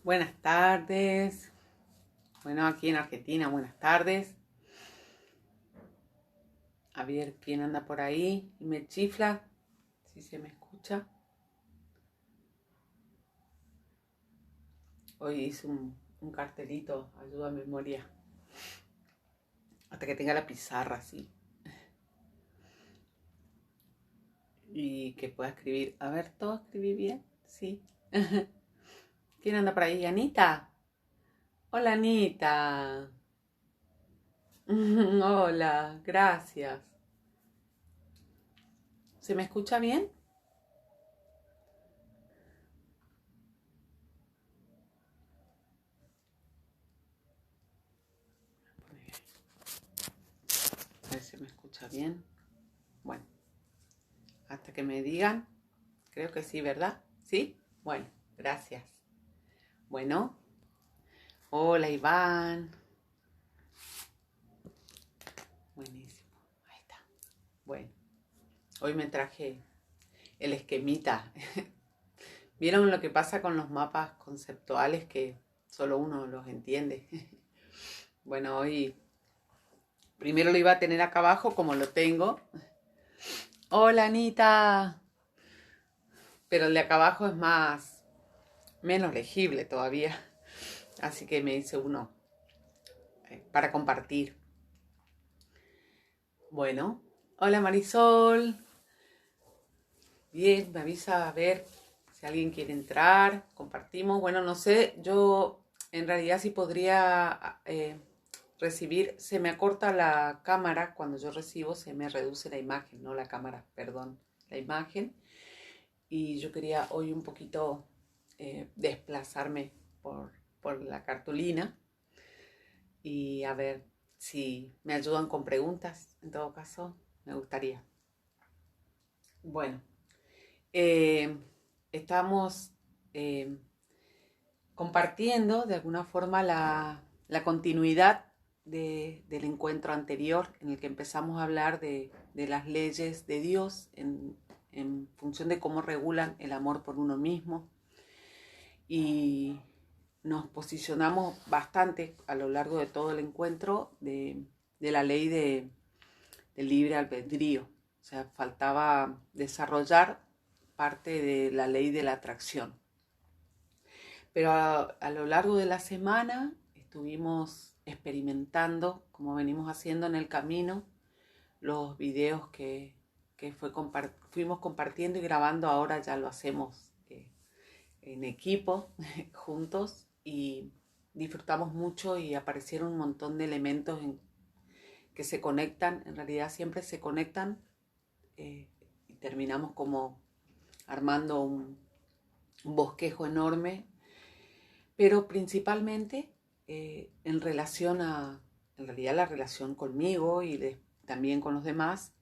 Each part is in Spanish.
Buenas tardes. Bueno, aquí en Argentina, buenas tardes. A ver quién anda por ahí y me chifla, si se me escucha. Hoy hice un cartelito, ayuda a memoria. Hasta que tenga la pizarra así. Y que pueda escribir. A ver, ¿todo escribí bien? Sí. ¿Quién anda por ahí? ¿Anita? Hola, Anita. Hola, gracias. ¿Se me escucha bien? A ver si me escucha bien. Bueno, hasta que me digan. Creo que sí, ¿verdad? ¿Sí? Bueno, gracias. Bueno, hola Iván. Buenísimo. Ahí está. Bueno, hoy me traje el esquemita. ¿Vieron lo que pasa con los mapas conceptuales que solo uno los entiende? Bueno, hoy primero lo iba a tener acá abajo como lo tengo. Hola Anita. Pero el de acá abajo es menos legible todavía. Así que me hice uno para compartir. Bueno, hola Marisol. Bien, me avisa a ver si alguien quiere entrar, compartimos. Bueno, no sé, yo en realidad sí podría recibir, se me acorta la cámara, cuando yo recibo se me reduce la imagen, no la cámara, perdón, la imagen. Y yo quería hoy un poquito desplazarme por la cartulina y a ver si me ayudan con preguntas, en todo caso, me gustaría. Bueno. eh, Estamos eh, compartiendo de alguna forma la continuidad del encuentro anterior en el que empezamos a hablar de las leyes de Dios en función de cómo regulan el amor por uno mismo, y nos posicionamos bastante a lo largo de todo el encuentro de la ley del libre albedrío. O sea, faltaba desarrollar parte de la ley de la atracción. Pero a lo largo de la semana estuvimos experimentando, como venimos haciendo en el camino, los videos que fuimos compartiendo y grabando. Ahora ya lo hacemos en equipo, juntos, y disfrutamos mucho y aparecieron un montón de elementos que se conectan, en realidad siempre se conectan, y terminamos como armando un bosquejo enorme, pero principalmente en relación en realidad la relación conmigo y también con los demás.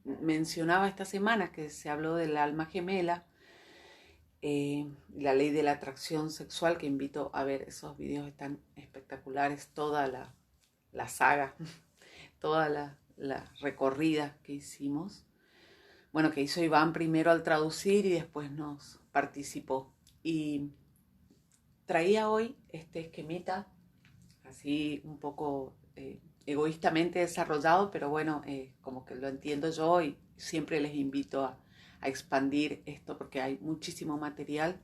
Mencionaba esta semana que se habló del alma gemela, la ley de la atracción sexual, que invito a ver esos videos, están espectaculares, toda la saga, toda la recorrida que hicimos. Bueno, que hizo Iván primero al traducir y después nos participó. Y traía hoy este esquemita, así un poco egoístamente desarrollado, pero bueno, como que lo entiendo yo y siempre les invito a expandir esto porque hay muchísimo material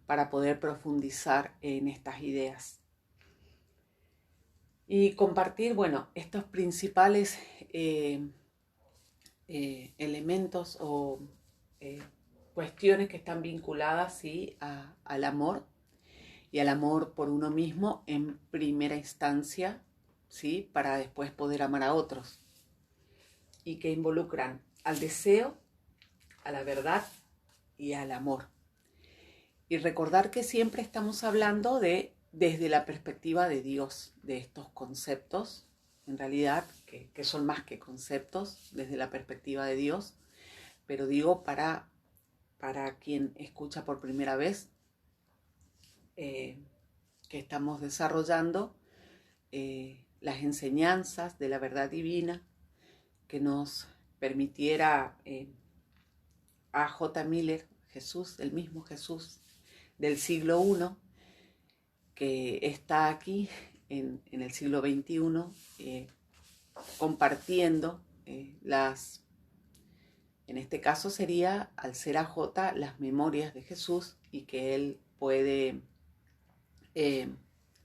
para poder profundizar en estas ideas. Y compartir, bueno, estos principales elementos o eh, cuestiones que están vinculadas, ¿sí?, al amor y al amor por uno mismo en primera instancia, ¿sí?, para después poder amar a otros, y que involucran al deseo, a la verdad y al amor. Y recordar que siempre estamos hablando desde la perspectiva de Dios, de estos conceptos, en realidad, que son más que conceptos, desde la perspectiva de Dios, pero digo para quien escucha por primera vez, que estamos desarrollando las enseñanzas de la verdad divina que nos permitiera a J. Miller, Jesús, el mismo Jesús, del siglo I, que está aquí en el siglo XXI, compartiendo en este caso sería, al ser AJ, las memorias de Jesús, y que él puede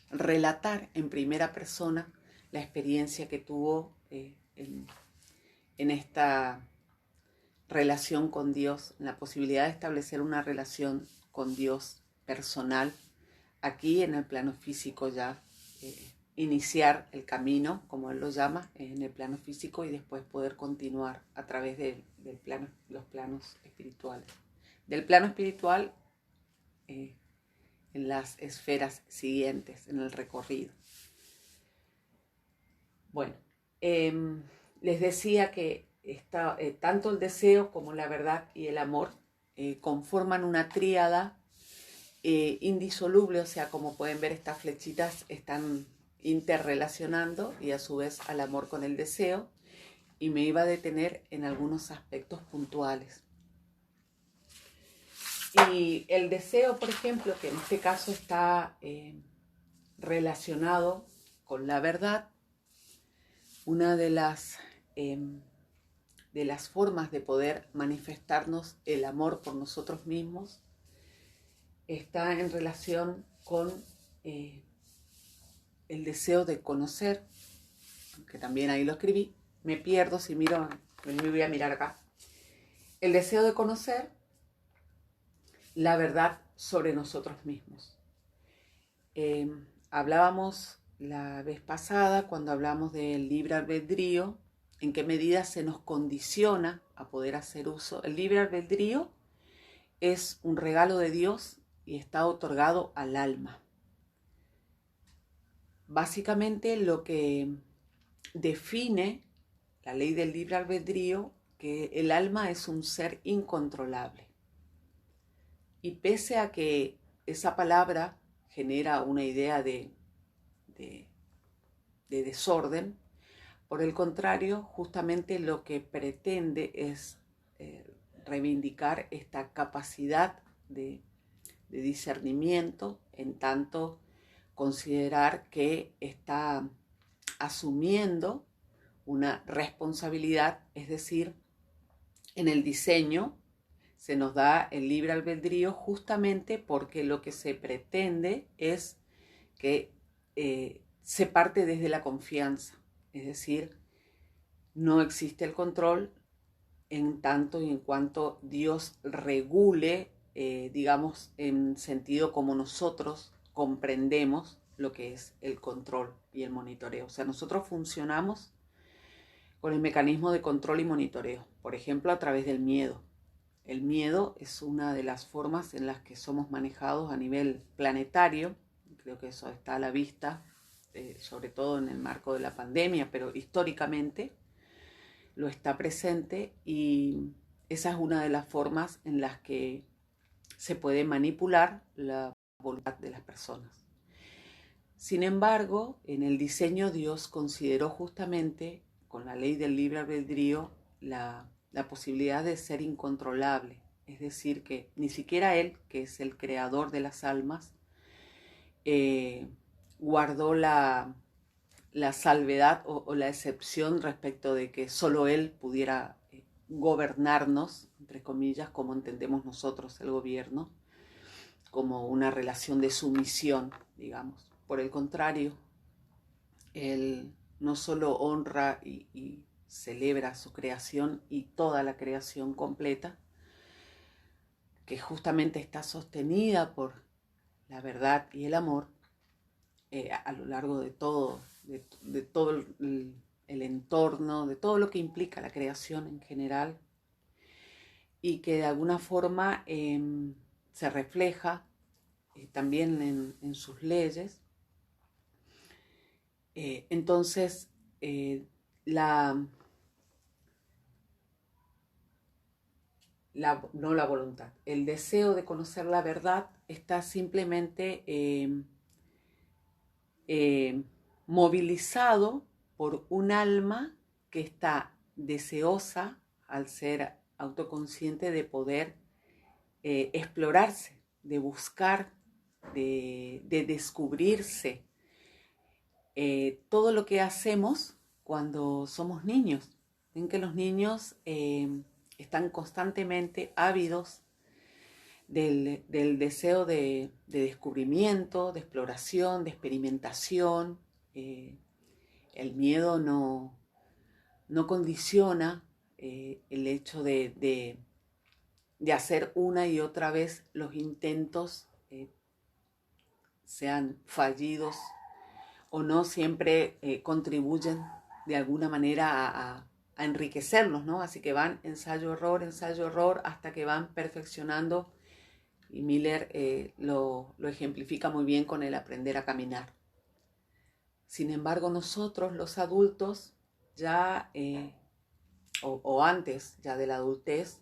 relatar en primera persona la experiencia que tuvo en esta relación con Dios, en la posibilidad de establecer una relación con Dios personal, aquí en el plano físico ya, iniciar el camino, como él lo llama, en el plano físico, y después poder continuar a través los planos espirituales. Del plano espiritual en las esferas siguientes, en el recorrido. Bueno, les decía que tanto el deseo como la verdad y el amor conforman una tríada indisoluble, o sea, como pueden ver, estas flechitas están interrelacionando, y a su vez al amor con el deseo, y me iba a detener en algunos aspectos puntuales. Y el deseo, por ejemplo, que en este caso está relacionado con la verdad, una de las formas de poder manifestarnos el amor por nosotros mismos está en relación con el deseo de conocer, que también ahí lo escribí, me pierdo si miro, me voy a mirar acá, el deseo de conocer la verdad sobre nosotros mismos. Hablábamos la vez pasada, cuando hablamos del libre albedrío, en qué medida se nos condiciona a poder hacer uso. El libre albedrío es un regalo de Dios y está otorgado al alma. Básicamente lo que define la ley del libre albedrío, que el alma es un ser incontrolable. Y pese a que esa palabra genera una idea de desorden, por el contrario, justamente lo que pretende es reivindicar esta capacidad de discernimiento, en tanto considerar que está asumiendo una responsabilidad, es decir, en el diseño se nos da el libre albedrío justamente porque lo que se pretende es que se parte desde la confianza, es decir, no existe el control en tanto y en cuanto Dios regule, digamos, en sentido como nosotros comprendemos lo que es el control y el monitoreo. O sea, nosotros funcionamos con el mecanismo de control y monitoreo, por ejemplo, a través del miedo. El miedo es una de las formas en las que somos manejados a nivel planetario. Creo que eso está a la vista, sobre todo en el marco de la pandemia, pero históricamente lo está presente, y esa es una de las formas en las que se puede manipular la voluntad de las personas. Sin embargo, en el diseño Dios consideró justamente, con la ley del libre albedrío, la posibilidad de ser incontrolable. Es decir, que ni siquiera Él, que es el creador de las almas, guardó la salvedad o la excepción respecto de que solo Él pudiera gobernarnos, entre comillas, como entendemos nosotros el gobierno, como una relación de sumisión, digamos. Por el contrario, Él no solo honra y celebra su creación y toda la creación completa, que justamente está sostenida por la verdad y el amor a lo largo de todo, de todo el entorno, de todo lo que implica la creación en general, y que de alguna forma se refleja también en sus leyes. Entonces, no la voluntad, el deseo de conocer la verdad está simplemente movilizado por un alma que está deseosa, al ser autoconsciente, de poder explorarse, buscar, de descubrirse todo lo que hacemos cuando somos niños. Ven que los niños están constantemente ávidos del deseo de descubrimiento, de exploración, de experimentación. El miedo no condiciona el hecho de hacer una y otra vez los intentos, sean fallidos o no, siempre contribuyen de alguna manera a enriquecerlos, ¿no? Así que van ensayo, error, hasta que van perfeccionando. Y Miller lo ejemplifica muy bien con el aprender a caminar. Sin embargo, nosotros, los adultos, ya, o antes ya de la adultez,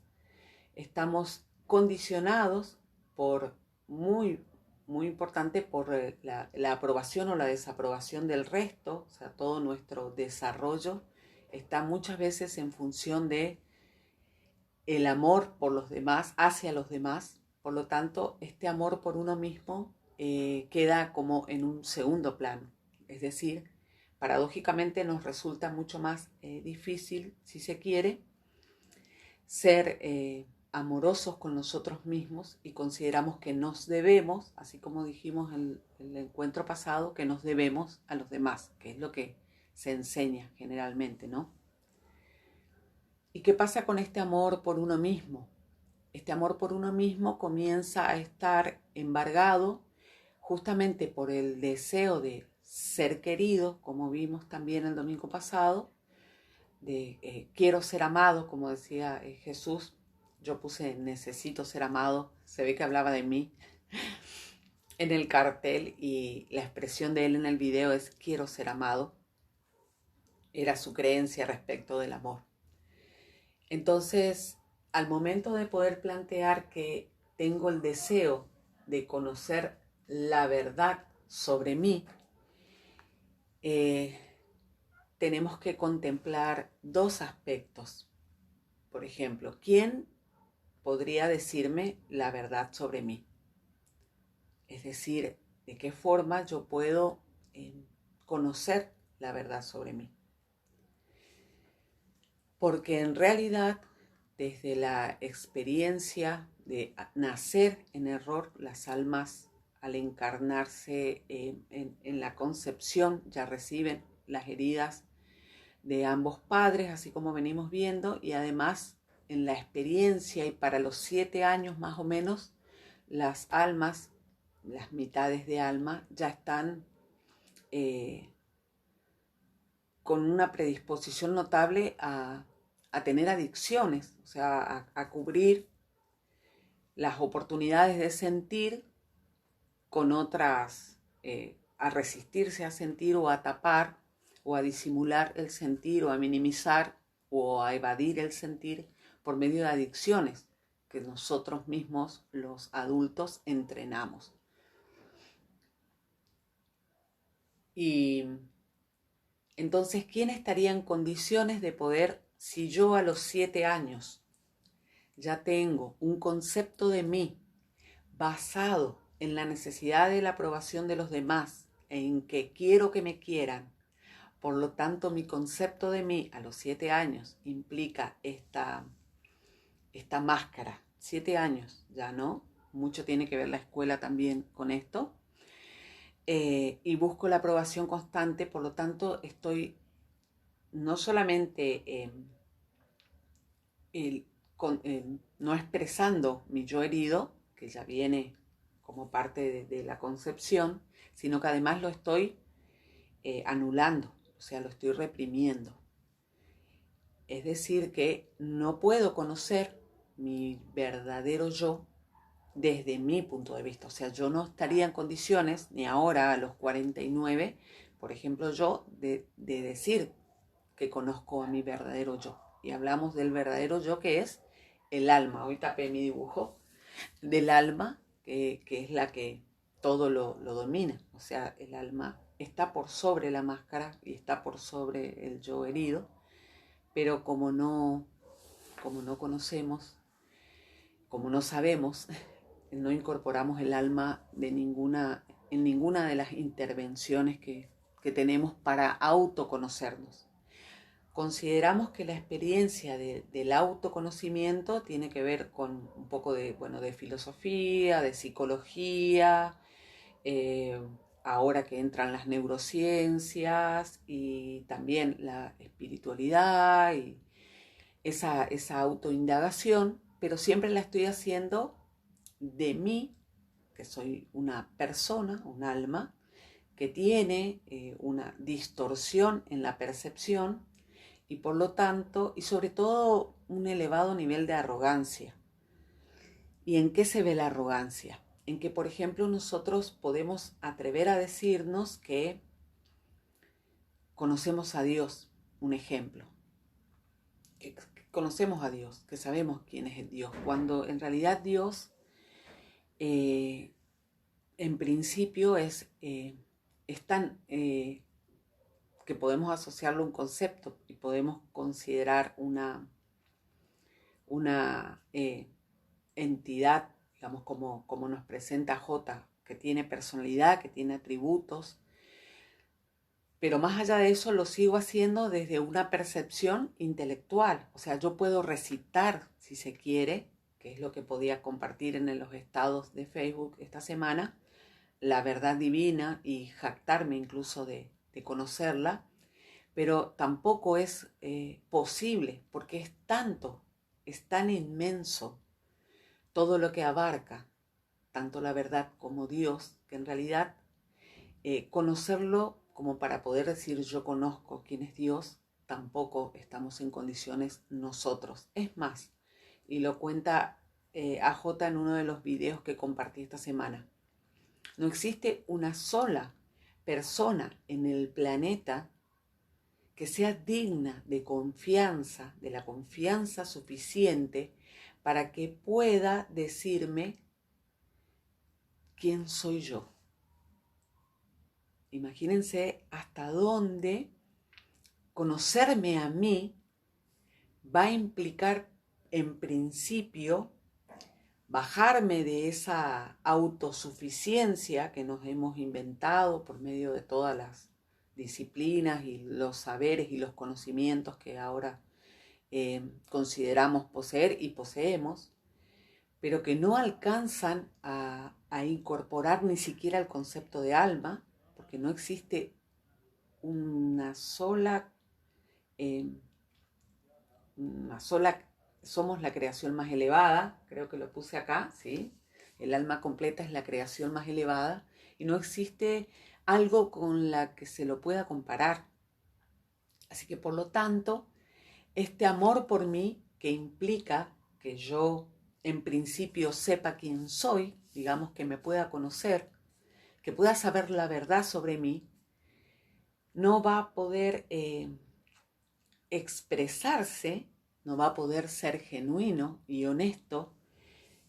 estamos condicionados por, muy importante, por la aprobación o la desaprobación del resto. O sea, todo nuestro desarrollo está muchas veces en función de el amor por los demás, hacia los demás. Por lo tanto, este amor por uno mismo queda como en un segundo plano. Es decir, paradójicamente nos resulta mucho más difícil, si se quiere, ser amorosos con nosotros mismos, y consideramos que nos debemos, así como dijimos en el encuentro pasado, que nos debemos a los demás, que es lo que se enseña generalmente, ¿no? ¿Y qué pasa con este amor por uno mismo? Este amor por uno mismo comienza a estar embargado justamente por el deseo de ser querido, como vimos también el domingo pasado, de quiero ser amado, como decía Jesús. Yo puse necesito ser amado, se ve que hablaba de mí en el cartel, y la expresión de él en el video es quiero ser amado. Era su creencia respecto del amor. Entonces, al momento de poder plantear que tengo el deseo de conocer la verdad sobre mí, tenemos que contemplar dos aspectos. Por ejemplo, ¿quién podría decirme la verdad sobre mí? Es decir, ¿de qué forma yo puedo conocer la verdad sobre mí? Porque en realidad, desde la experiencia de nacer en error, las almas al encarnarse en la concepción ya reciben las heridas de ambos padres, así como venimos viendo, y además en la experiencia, y para los 7 años más o menos, las almas, las mitades de alma, ya están con una predisposición notable a tener adicciones, o sea, a cubrir las oportunidades de sentir con otras, a resistirse a sentir, o a tapar, o a disimular el sentir, o a minimizar, o a evadir el sentir por medio de adicciones que nosotros mismos, los adultos, entrenamos. Y entonces, ¿quién estaría en condiciones de poder, si yo a los 7 años ya tengo un concepto de mí basado en la necesidad de la aprobación de los demás, en que quiero que me quieran? Por lo tanto, mi concepto de mí a los 7 años implica esta máscara. 7 años, ya no, mucho tiene que ver la escuela también con esto. Y busco la aprobación constante, por lo tanto estoy no solamente no expresando mi yo herido, que ya viene como parte de la concepción, sino que además lo estoy anulando, o sea, lo estoy reprimiendo. Es decir, que no puedo conocer mi verdadero yo desde mi punto de vista. O sea, yo no estaría en condiciones, ni ahora a los 49, por ejemplo, yo, de decir que conozco a mi verdadero yo. Y hablamos del verdadero yo, que es el alma. Hoy tapé mi dibujo del alma, que es la que todo lo domina. O sea, el alma está por sobre la máscara y está por sobre el yo herido, pero como no conocemos, como no sabemos no incorporamos el alma en ninguna de las intervenciones que tenemos para autoconocernos. Consideramos que la experiencia del autoconocimiento tiene que ver con un poco de filosofía, de psicología, eh, ahora que entran las neurociencias y también la espiritualidad y esa autoindagación, pero siempre la estoy haciendo de mí, que soy una persona, un alma, que tiene una distorsión en la percepción y por lo tanto, y sobre todo, un elevado nivel de arrogancia. ¿Y en qué se ve la arrogancia? En que, por ejemplo, nosotros podemos atrever a decirnos que conocemos a Dios, un ejemplo, que conocemos a Dios, que sabemos quién es el Dios, cuando en realidad Dios, en principio, es tan que podemos asociarlo a un concepto y podemos considerar una entidad, digamos, como nos presenta J, que tiene personalidad, que tiene atributos, pero más allá de eso lo sigo haciendo desde una percepción intelectual. O sea, yo puedo recitar, si se quiere, que es lo que podía compartir en los estados de Facebook esta semana, la verdad divina y jactarme incluso de conocerla, pero tampoco es posible porque es tanto, es tan inmenso todo lo que abarca, tanto la verdad como Dios, que en realidad conocerlo como para poder decir yo conozco quién es Dios, tampoco estamos en condiciones nosotros. Es más, y lo cuenta AJ en uno de los videos que compartí esta semana, no existe una sola persona en el planeta que sea digna de confianza, de la confianza suficiente para que pueda decirme quién soy yo. Imagínense hasta dónde conocerme a mí va a implicar, en principio, bajarme de esa autosuficiencia que nos hemos inventado por medio de todas las disciplinas y los saberes y los conocimientos que ahora consideramos poseer y poseemos, pero que no alcanzan a incorporar ni siquiera el concepto de alma, porque no existe una sola, eh, somos la creación más elevada, creo que lo puse acá, ¿sí? El alma completa es la creación más elevada y no existe algo con la que se lo pueda comparar. Así que por lo tanto, este amor por mí que implica que yo en principio sepa quién soy, digamos que me pueda conocer, que pueda saber la verdad sobre mí, no va a poder expresarse, no va a poder ser genuino y honesto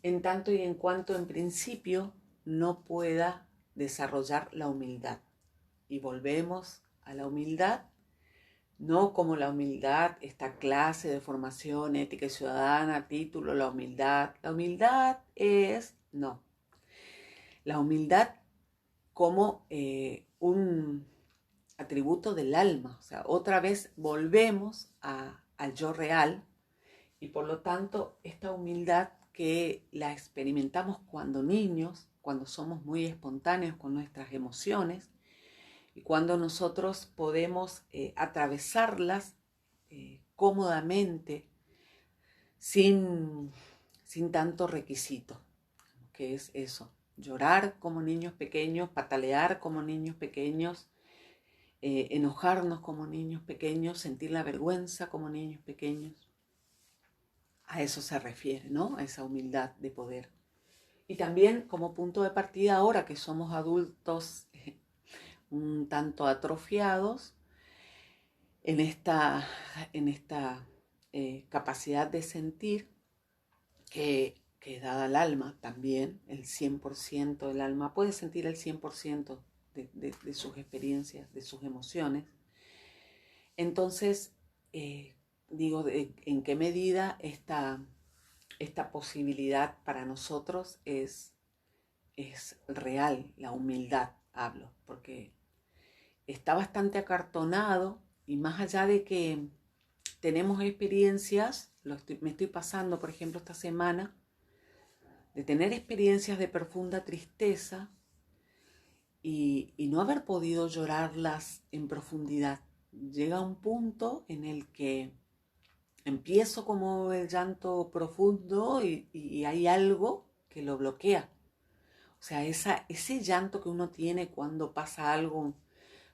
en tanto y en cuanto en principio no pueda desarrollar la humildad. Y volvemos a la humildad, no como la humildad, esta clase de formación ética y ciudadana, título, la humildad. La humildad es, no, la humildad como un atributo del alma. O sea, otra vez volvemos al yo real y por lo tanto esta humildad que la experimentamos cuando niños, cuando somos muy espontáneos con nuestras emociones y cuando nosotros podemos atravesarlas cómodamente sin tanto requisito, que es eso, llorar como niños pequeños, patalear como niños pequeños, enojarnos como niños pequeños, sentir la vergüenza como niños pequeños. A eso se refiere, ¿no? A esa humildad de poder. Y también como punto de partida ahora que somos adultos un tanto atrofiados en esta capacidad de sentir que dada al alma también, el 100% del alma puede sentir el 100% de sus experiencias, de sus emociones. Entonces, digo, ¿en qué medida esta esta posibilidad para nosotros es real, la humildad hablo, porque está bastante acartonado y más allá de que tenemos experiencias, me estoy pasando, por ejemplo, esta semana, de tener experiencias de profunda tristeza y no haber podido llorarlas en profundidad. Llega un punto en el que empiezo como el llanto profundo y hay algo que lo bloquea. O sea, ese llanto que uno tiene cuando pasa algo,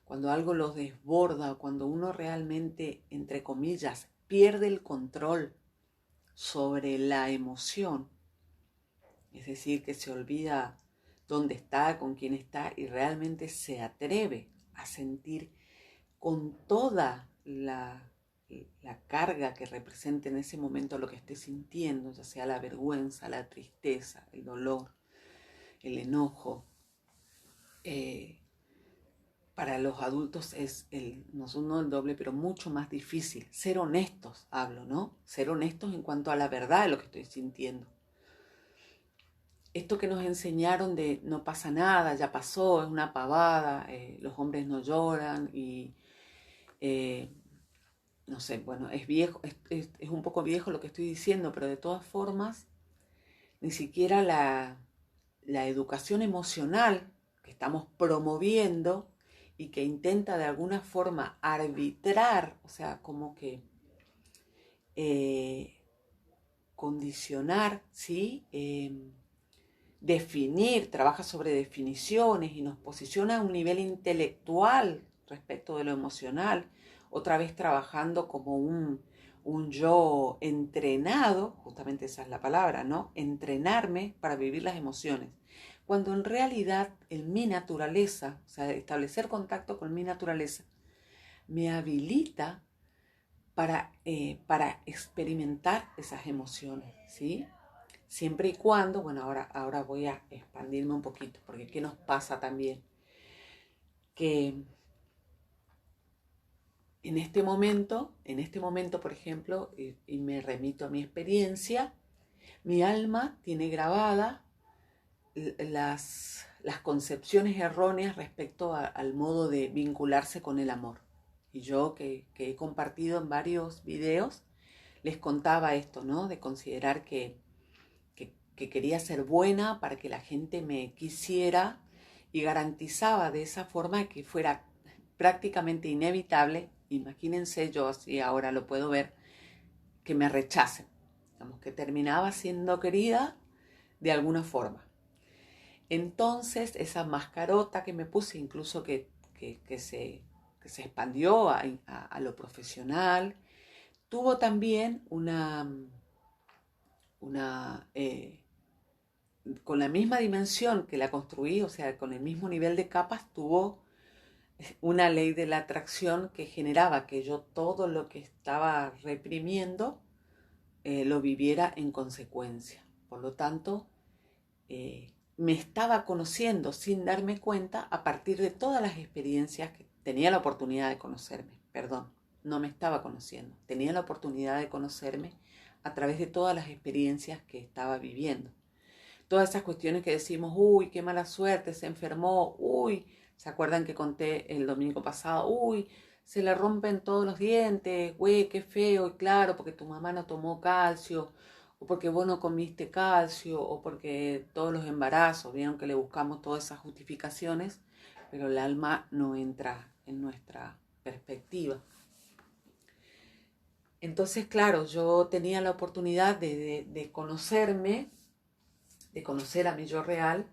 cuando algo lo desborda, cuando uno realmente, entre comillas, pierde el control sobre la emoción, es decir, que se olvida dónde está, con quién está y realmente se atreve a sentir con toda la carga que representa en ese momento lo que esté sintiendo, ya sea la vergüenza, la tristeza, el dolor, el enojo. Para los adultos es no el doble, pero mucho más difícil. Ser honestos, hablo, ¿no? Ser honestos en cuanto a la verdad de lo que estoy sintiendo. Esto que nos enseñaron de no pasa nada, ya pasó, es una pavada, los hombres no lloran y no sé, bueno, es viejo, es un poco viejo lo que estoy diciendo, pero de todas formas, ni siquiera la educación emocional que estamos promoviendo y que intenta de alguna forma arbitrar, o sea, como que condicionar, ¿sí? Definir, trabaja sobre definiciones y nos posiciona a un nivel intelectual respecto de lo emocional, otra vez trabajando como un yo entrenado, justamente esa es la palabra, ¿no? Entrenarme para vivir las emociones. Cuando en realidad en mi naturaleza, o sea, establecer contacto con mi naturaleza, me habilita para experimentar esas emociones, ¿sí? Siempre y cuando, bueno, ahora voy a expandirme un poquito, porque ¿qué nos pasa también? Que en este momento, por ejemplo, y me remito a mi experiencia, mi alma tiene grabada las concepciones erróneas respecto al modo de vincularse con el amor. Y yo que he compartido en varios videos, les contaba esto, ¿no? De considerar que quería ser buena para que la gente me quisiera y garantizaba de esa forma que fuera prácticamente inevitable, imagínense yo así ahora lo puedo ver, que me rechacen, digamos que terminaba siendo querida de alguna forma. Entonces esa mascarota que me puse, incluso que se expandió a lo profesional, tuvo también con la misma dimensión que la construí, o sea, con el mismo nivel de capas, tuvo una ley de la atracción que generaba que yo todo lo que estaba reprimiendo lo viviera en consecuencia. Por lo tanto, me estaba conociendo sin darme cuenta a partir de todas las experiencias que tenía la oportunidad de conocerme. Perdón, no me estaba conociendo. Tenía la oportunidad de conocerme a través de todas las experiencias que estaba viviendo. Todas esas cuestiones que decimos, uy, qué mala suerte, se enfermó, uy, ¿se acuerdan que conté el domingo pasado? Uy, se le rompen todos los dientes, güey, qué feo, y claro, porque tu mamá no tomó calcio, o porque vos no comiste calcio, o porque todos los embarazos, vieron que le buscamos todas esas justificaciones, pero el alma no entra en nuestra perspectiva. Entonces, claro, yo tenía la oportunidad de conocerme, de conocer a mi yo real,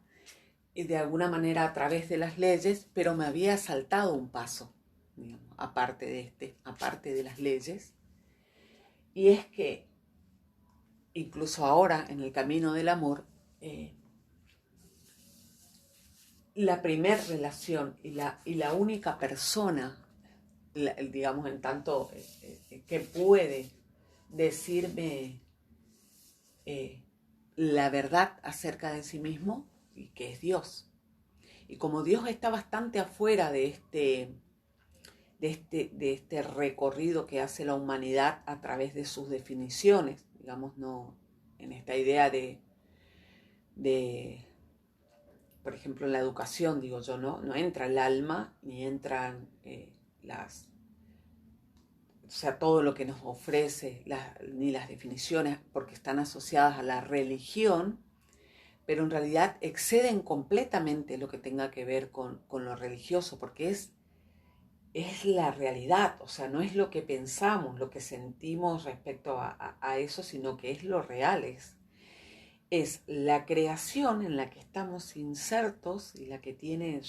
y de alguna manera a través de las leyes, pero me había saltado un paso, digamos, aparte de las leyes, y es que incluso ahora en el camino del amor, la primer relación y la única persona, digamos, en tanto que puede decirme la verdad acerca de sí mismo, y que es Dios. Y como Dios está bastante afuera de este recorrido que hace la humanidad a través de sus definiciones, digamos, no, en esta idea de, por ejemplo, en la educación, digo yo, no entra el alma, ni entran o sea, todo lo que nos ofrece, ni las definiciones, porque están asociadas a la religión, pero en realidad exceden completamente lo que tenga que ver con lo religioso, porque es la realidad, o sea, no es lo que pensamos, lo que sentimos respecto a eso, sino que es lo real, es la creación en la que estamos insertos y la que tiene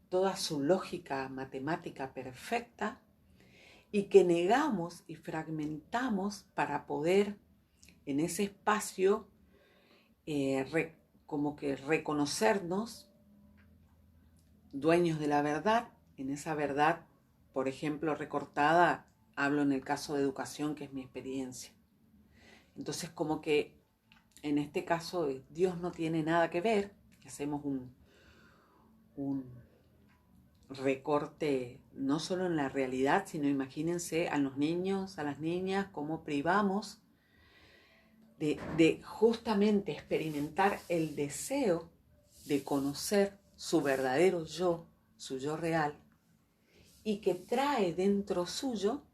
toda su lógica matemática perfecta y que negamos y fragmentamos para poder en ese espacio como que reconocernos dueños de la verdad, en esa verdad, por ejemplo, recortada, hablo en el caso de educación, que es mi experiencia. Entonces, como que en este caso Dios no tiene nada que ver, hacemos un recorte no solo en la realidad, sino imagínense a los niños, a las niñas, cómo privamos de justamente experimentar el deseo de conocer su verdadero yo, su yo real, y que trae dentro suyo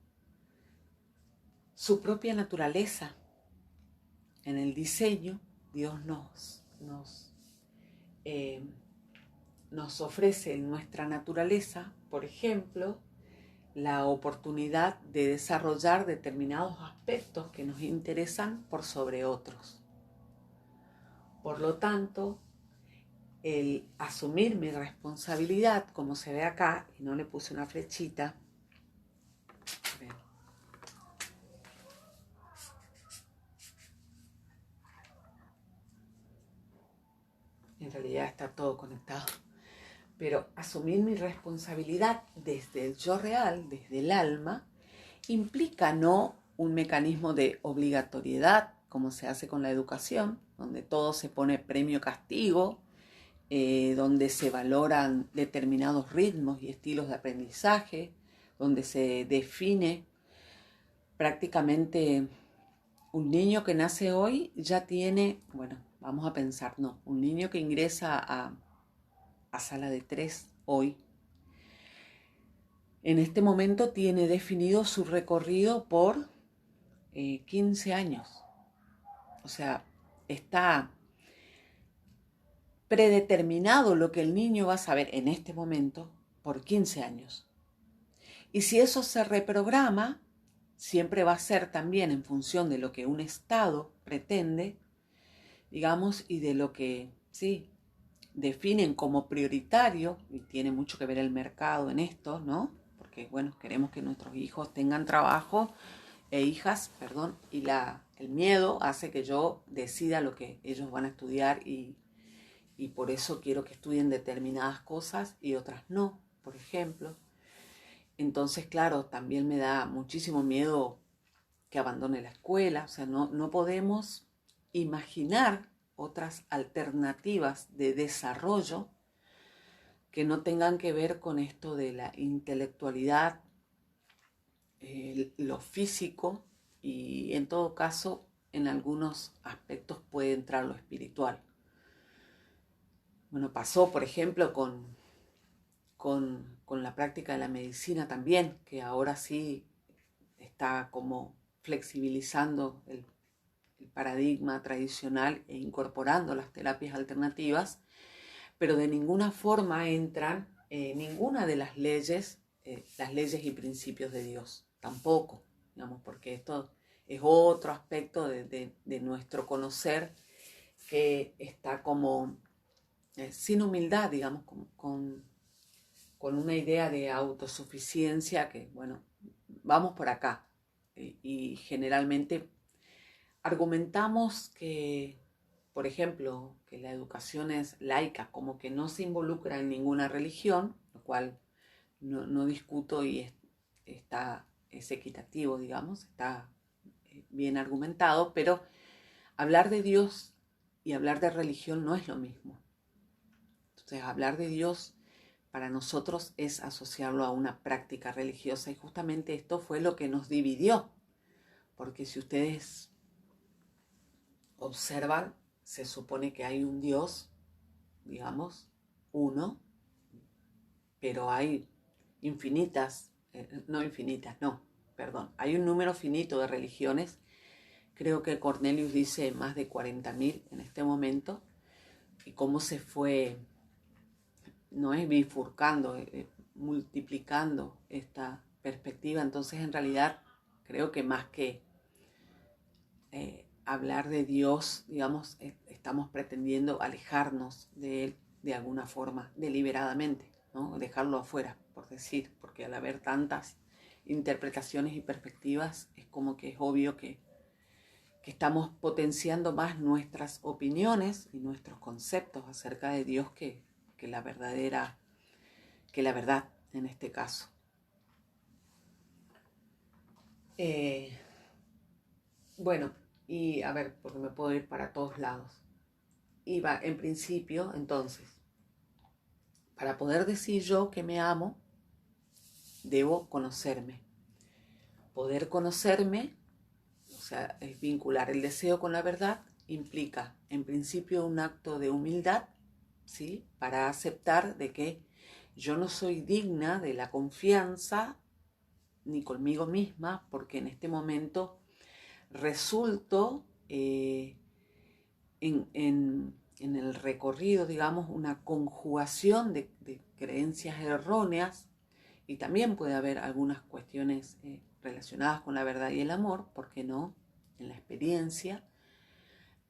su propia naturaleza. En el diseño, Dios nos ofrece en nuestra naturaleza, por ejemplo, la oportunidad de desarrollar determinados aspectos que nos interesan por sobre otros. Por lo tanto, el asumir mi responsabilidad, como se ve acá, y no le puse una flechita, en realidad está todo conectado, pero asumir mi responsabilidad desde el yo real, desde el alma, implica no un mecanismo de obligatoriedad, como se hace con la educación, donde todo se pone premio-castigo, donde se valoran determinados ritmos y estilos de aprendizaje, donde se define prácticamente un niño que nace hoy ya tiene, bueno, vamos a pensar, no, un niño que ingresa a sala de 3 hoy, en este momento tiene definido su recorrido por 15 años. O sea, está predeterminado lo que el niño va a saber en este momento por 15 años. Y si eso se reprograma, siempre va a ser también en función de lo que un Estado pretende, digamos, y de lo que, sí, definen como prioritario, y tiene mucho que ver el mercado en esto, ¿no? Porque, bueno, queremos que nuestros hijos tengan trabajo, hijas, perdón, y el miedo hace que yo decida lo que ellos van a estudiar y por eso quiero que estudien determinadas cosas y otras no, por ejemplo. Entonces, claro, también me da muchísimo miedo que abandone la escuela, o sea, no podemos imaginar otras alternativas de desarrollo que no tengan que ver con esto de la intelectualidad, lo físico y en todo caso en algunos aspectos puede entrar lo espiritual. Bueno, pasó por ejemplo con la práctica de la medicina también, que ahora sí está como flexibilizando el paradigma tradicional e incorporando las terapias alternativas, pero de ninguna forma entran ninguna de las leyes y principios de Dios, tampoco, digamos, porque esto es otro aspecto de nuestro conocer que está como sin humildad, digamos, con una idea de autosuficiencia que, bueno, vamos por acá. Y generalmente argumentamos que, por ejemplo, que la educación es laica, como que no se involucra en ninguna religión, lo cual no discuto y es equitativo, digamos, está bien argumentado, pero hablar de Dios y hablar de religión no es lo mismo. Entonces, hablar de Dios para nosotros es asociarlo a una práctica religiosa y justamente esto fue lo que nos dividió, porque si ustedes observan, se supone que hay un Dios, digamos, uno, pero hay hay un número finito de religiones. Creo que Cornelius dice más de 40.000 en este momento, y cómo se fue, no es bifurcando, multiplicando esta perspectiva. Entonces, en realidad, creo que más que hablar de Dios, digamos, estamos pretendiendo alejarnos de Él de alguna forma, deliberadamente, ¿no? Dejarlo afuera, por decir, porque al haber tantas interpretaciones y perspectivas, es como que es obvio que estamos potenciando más nuestras opiniones y nuestros conceptos acerca de Dios que la verdad en este caso. Bueno, y a ver, porque me puedo ir para todos lados. Iba en principio, entonces, para poder decir yo que me amo, debo conocerme. Poder conocerme, o sea, es vincular el deseo con la verdad, implica en principio un acto de humildad, ¿sí? Para aceptar de que yo no soy digna de la confianza ni conmigo misma, porque en este momento resulto en el recorrido, digamos, una conjugación de creencias erróneas, y también puede haber algunas cuestiones relacionadas con la verdad y el amor, ¿por qué no?, en la experiencia,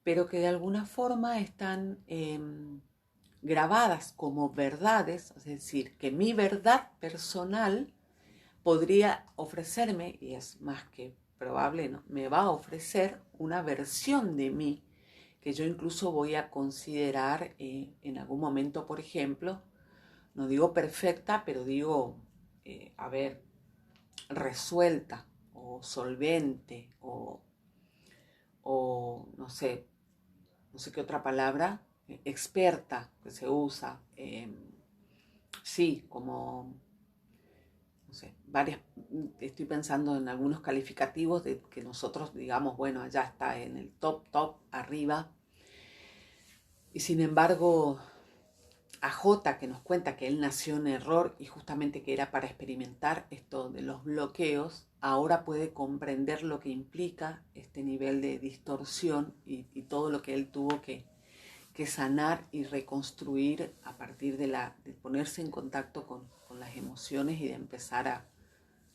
pero que de alguna forma están grabadas como verdades, es decir, que mi verdad personal podría ofrecerme, y es más que probable, ¿no?, me va a ofrecer una versión de mí que yo incluso voy a considerar en algún momento, por ejemplo, no digo perfecta, pero digo, resuelta o solvente o no sé qué otra palabra, experta que se usa, sí, como, no sé, estoy pensando en algunos calificativos de que nosotros digamos, bueno, allá está en el top, arriba, y sin embargo, AJ, que nos cuenta que él nació en error y justamente que era para experimentar esto de los bloqueos, ahora puede comprender lo que implica este nivel de distorsión y todo lo que él tuvo que sanar y reconstruir a partir de ponerse en contacto con las emociones y de empezar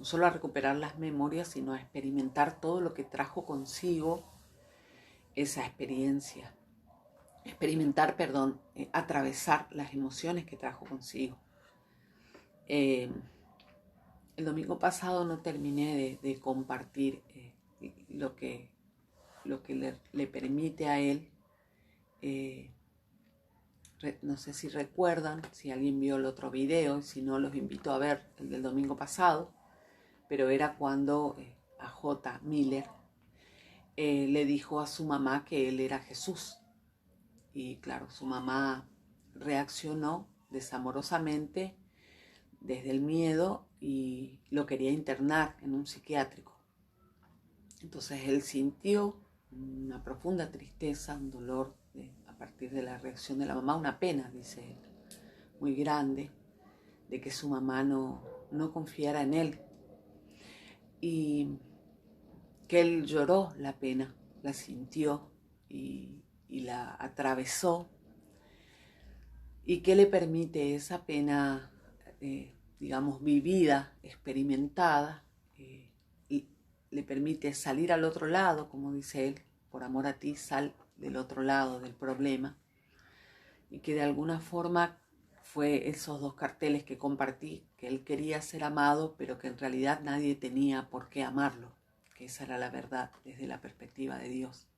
no solo a recuperar las memorias, sino a experimentar todo lo que trajo consigo esa experiencia. Atravesar las emociones que trajo consigo. El domingo pasado no terminé de compartir lo que le permite a él, no sé si recuerdan, si alguien vio el otro video, si no los invito a ver el del domingo pasado, pero era cuando AJ Miller le dijo a su mamá que él era Jesús. Y claro, su mamá reaccionó desamorosamente desde el miedo y lo quería internar en un psiquiátrico. Entonces él sintió una profunda tristeza, un dolor a partir de la reacción de la mamá, una pena, dice él, muy grande, de que su mamá no confiara en él. Y que él lloró la pena, la sintió y la atravesó, y que le permite esa pena, digamos, vivida, experimentada, y le permite salir al otro lado, como dice él, por amor a ti, sal del otro lado del problema, y que de alguna forma fue esos dos carteles que compartí, que él quería ser amado, pero que en realidad nadie tenía por qué amarlo, que esa era la verdad desde la perspectiva de Dios.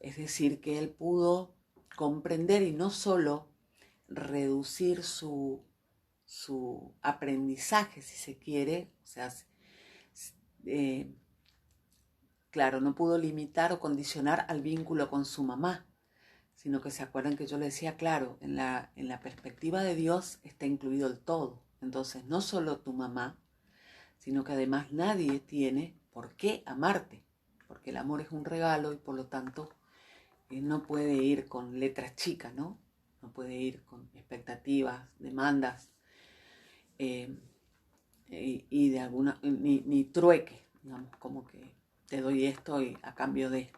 Es decir, que él pudo comprender y no solo reducir su aprendizaje, si se quiere, o sea, claro, no pudo limitar o condicionar al vínculo con su mamá, sino que se acuerdan que yo le decía, claro, en la perspectiva de Dios está incluido el todo. Entonces, no solo tu mamá, sino que además nadie tiene por qué amarte, porque el amor es un regalo y por lo tanto no puede ir con letras chicas, ¿no? No puede ir con expectativas, demandas y de alguna ni trueque, digamos, como que te doy esto y a cambio de.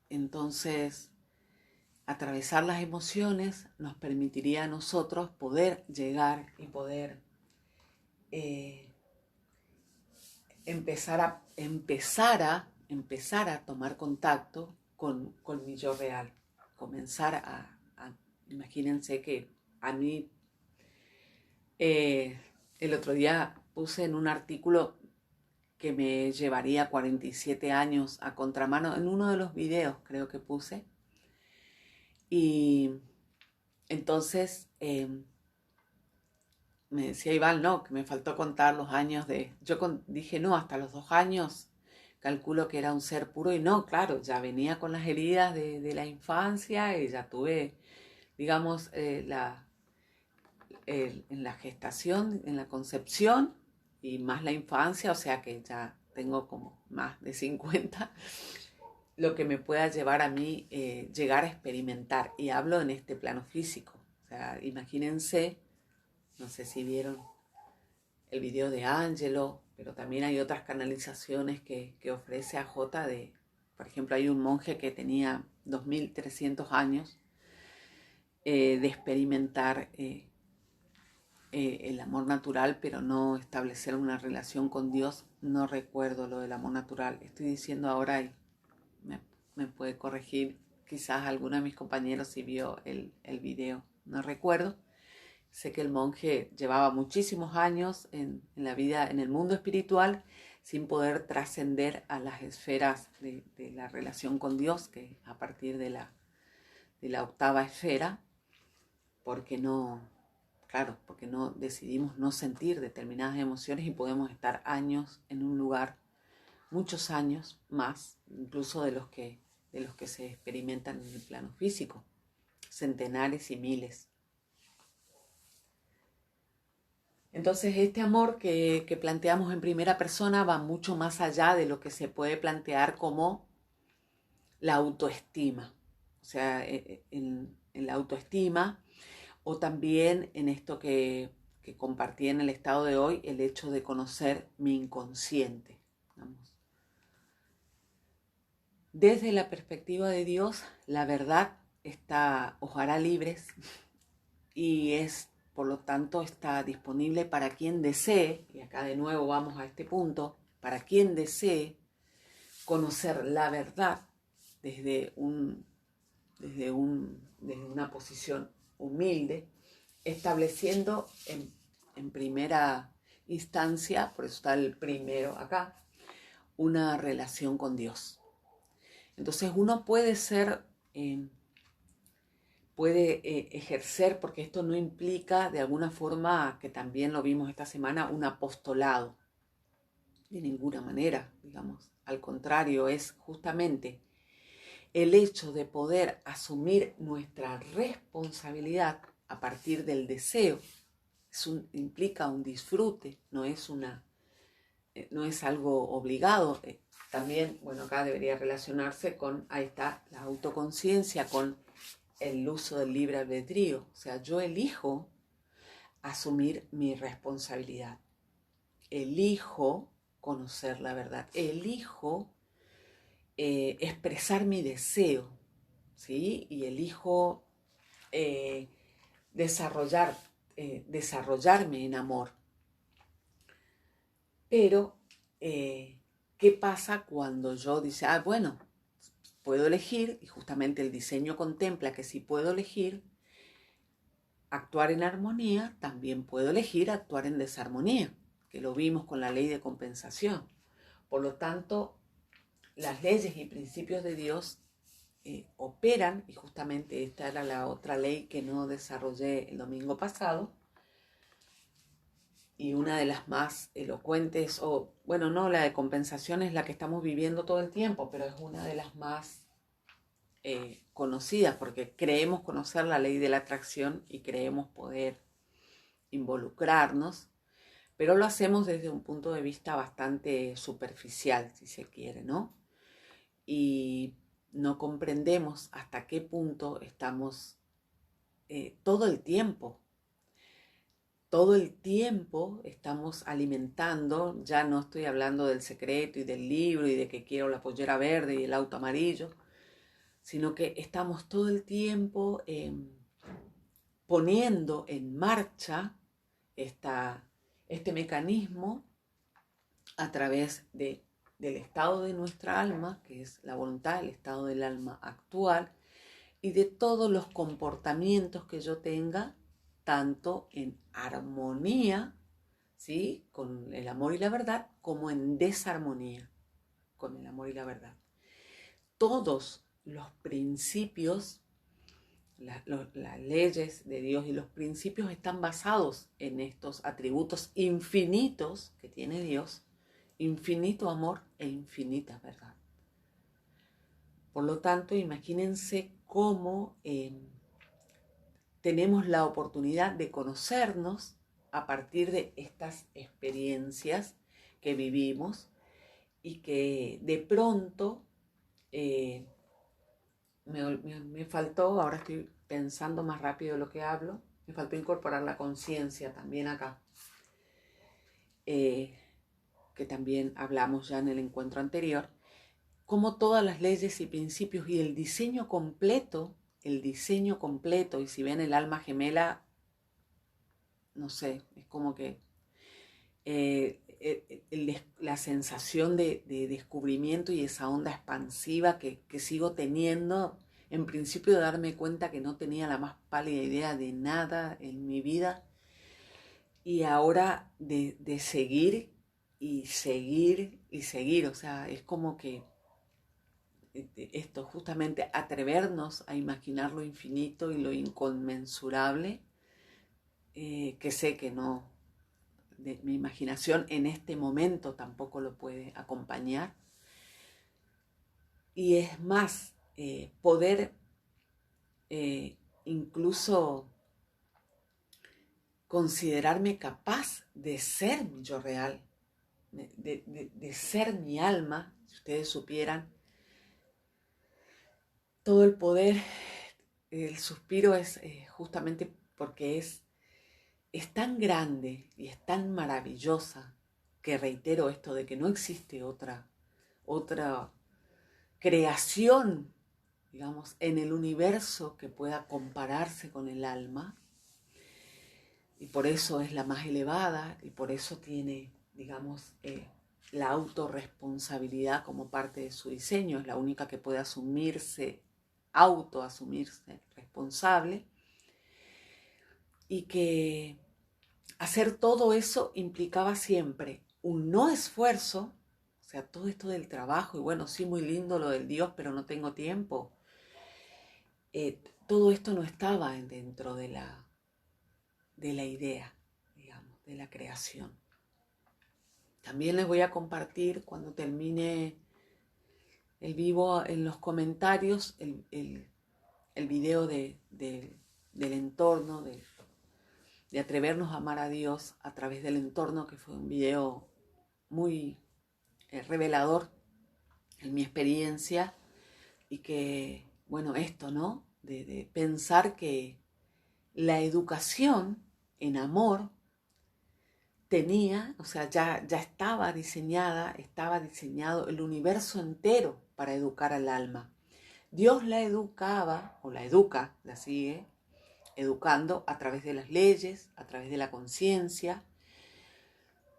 Entonces, atravesar las emociones nos permitiría a nosotros poder llegar y poder empezar a tomar contacto con mi yo real. Comenzar imagínense que a mí, el otro día puse en un artículo que me llevaría 47 años a contramano, en uno de los videos creo que puse, y entonces me decía Iván, no, que me faltó contar los años dije, no, hasta los 2 años calculo que era un ser puro, y no, claro, ya venía con las heridas de la infancia y ya tuve, digamos, en la gestación, en la concepción y más la infancia, o sea que ya tengo como más de 50, lo que me pueda llevar a mí llegar a experimentar, y hablo en este plano físico. O sea, imagínense, no sé si vieron el video de Angelo, pero también hay otras canalizaciones que ofrece AJ por ejemplo, hay un monje que tenía 2300 años de experimentar el amor natural, pero no establecer una relación con Dios. No recuerdo lo del amor natural. Estoy diciendo ahora y me puede corregir quizás alguno de mis compañeros si vio el video. No recuerdo. Sé que el monje llevaba muchísimos años en la vida, en el mundo espiritual, sin poder trascender a las esferas de la relación con Dios, que a partir de la octava esfera, porque no decidimos no sentir determinadas emociones y podemos estar años en un lugar, muchos años más, incluso de los que se experimentan en el plano físico, centenares y miles. Entonces este amor que planteamos en primera persona va mucho más allá de lo que se puede plantear como la autoestima. O sea, en la autoestima, o también en esto que compartí en el estado de hoy, el hecho de conocer mi inconsciente. Vamos. Desde la perspectiva de Dios, la verdad os hará libres y por lo tanto está disponible para quien desee, y acá de nuevo vamos a este punto, para quien desee conocer la verdad desde una posición humilde, estableciendo en primera instancia, por eso está el primero acá, una relación con Dios. Entonces uno puede ejercer, porque esto no implica de alguna forma, que también lo vimos esta semana, un apostolado, de ninguna manera, digamos. Al contrario, es justamente el hecho de poder asumir nuestra responsabilidad a partir del deseo. Implica un disfrute, no es algo obligado. También, bueno, acá debería relacionarse con, ahí está, la autoconciencia, con el uso del libre albedrío. O sea, yo elijo asumir mi responsabilidad. Elijo conocer la verdad. Elijo expresar mi deseo, ¿sí? Y elijo desarrollarme en amor. Pero, ¿qué pasa cuando yo dice, bueno, puedo elegir, y justamente el diseño contempla que si puedo elegir actuar en armonía, también puedo elegir actuar en desarmonía, que lo vimos con la ley de compensación. Por lo tanto, las leyes y principios de Dios operan, y justamente esta era la otra ley que no desarrollé el domingo pasado, y una de las más elocuentes, no, la de compensación es la que estamos viviendo todo el tiempo, pero es una de las más conocidas, porque creemos conocer la ley de la atracción y creemos poder involucrarnos, pero lo hacemos desde un punto de vista bastante superficial, si se quiere, ¿no? Y no comprendemos hasta qué punto estamos todo el tiempo estamos alimentando. Ya no estoy hablando del secreto y del libro y de que quiero la pollera verde y el auto amarillo, sino que estamos todo el tiempo poniendo en marcha este mecanismo a través del estado de nuestra alma, que es la voluntad, el estado del alma actual, y de todos los comportamientos que yo tenga, tanto en armonía, ¿sí?, con el amor y la verdad, como en desarmonía con el amor y la verdad. Todos los principios, las leyes de Dios y los principios están basados en estos atributos infinitos que tiene Dios, infinito amor e infinita verdad. Por lo tanto, imagínense cómo tenemos la oportunidad de conocernos a partir de estas experiencias que vivimos y que de pronto me faltó, ahora estoy pensando más rápido lo que hablo, me faltó incorporar la conciencia también acá, que también hablamos ya en el encuentro anterior, como todas las leyes y principios y el diseño completo, y si ven el alma gemela, no sé, es como que la sensación de descubrimiento y esa onda expansiva que sigo teniendo, en principio de darme cuenta que no tenía la más pálida idea de nada en mi vida, y ahora de seguir y seguir y seguir. O sea, es como que esto, justamente atrevernos a imaginar lo infinito y lo inconmensurable, que sé que no, mi imaginación en este momento tampoco lo puede acompañar. Y es más, poder incluso considerarme capaz de ser mi yo real, de ser mi alma. Si ustedes supieran, todo el poder, el suspiro es justamente porque es tan grande y es tan maravillosa, que reitero esto de que no existe otra creación, digamos, en el universo que pueda compararse con el alma, y por eso es la más elevada y por eso tiene, digamos, la autorresponsabilidad como parte de su diseño. Es la única que puede autoasumirse responsable, y que hacer todo eso implicaba siempre un no esfuerzo. O sea, todo esto del trabajo, y bueno, sí, muy lindo lo del Dios, pero no tengo tiempo. Todo esto no estaba dentro de la idea, digamos, de la creación. También les voy a compartir, cuando termine el vivo, en los comentarios, el video del entorno, de atrevernos a amar a Dios a través del entorno, que fue un video muy revelador en mi experiencia, y que, bueno, esto, ¿no? De pensar que la educación en amor tenía, o sea, ya estaba diseñado el universo entero para educar al alma. Dios la educaba, o la educa, la sigue educando a través de las leyes, a través de la conciencia,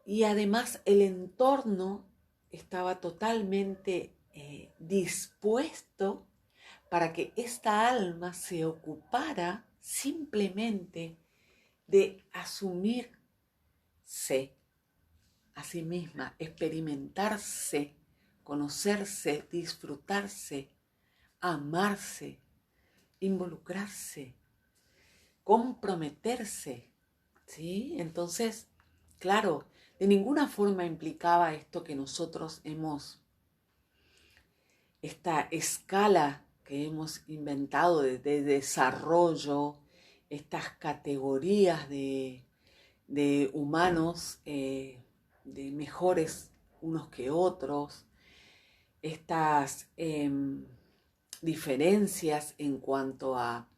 y además el entorno estaba totalmente dispuesto para que esta alma se ocupara simplemente de asumirse a sí misma, experimentarse, conocerse, disfrutarse, amarse, involucrarse, comprometerse, ¿sí? Entonces, claro, de ninguna forma implicaba esto que nosotros esta escala que hemos inventado de desarrollo, estas categorías de humanos, de mejores unos que otros, estas diferencias en cuanto a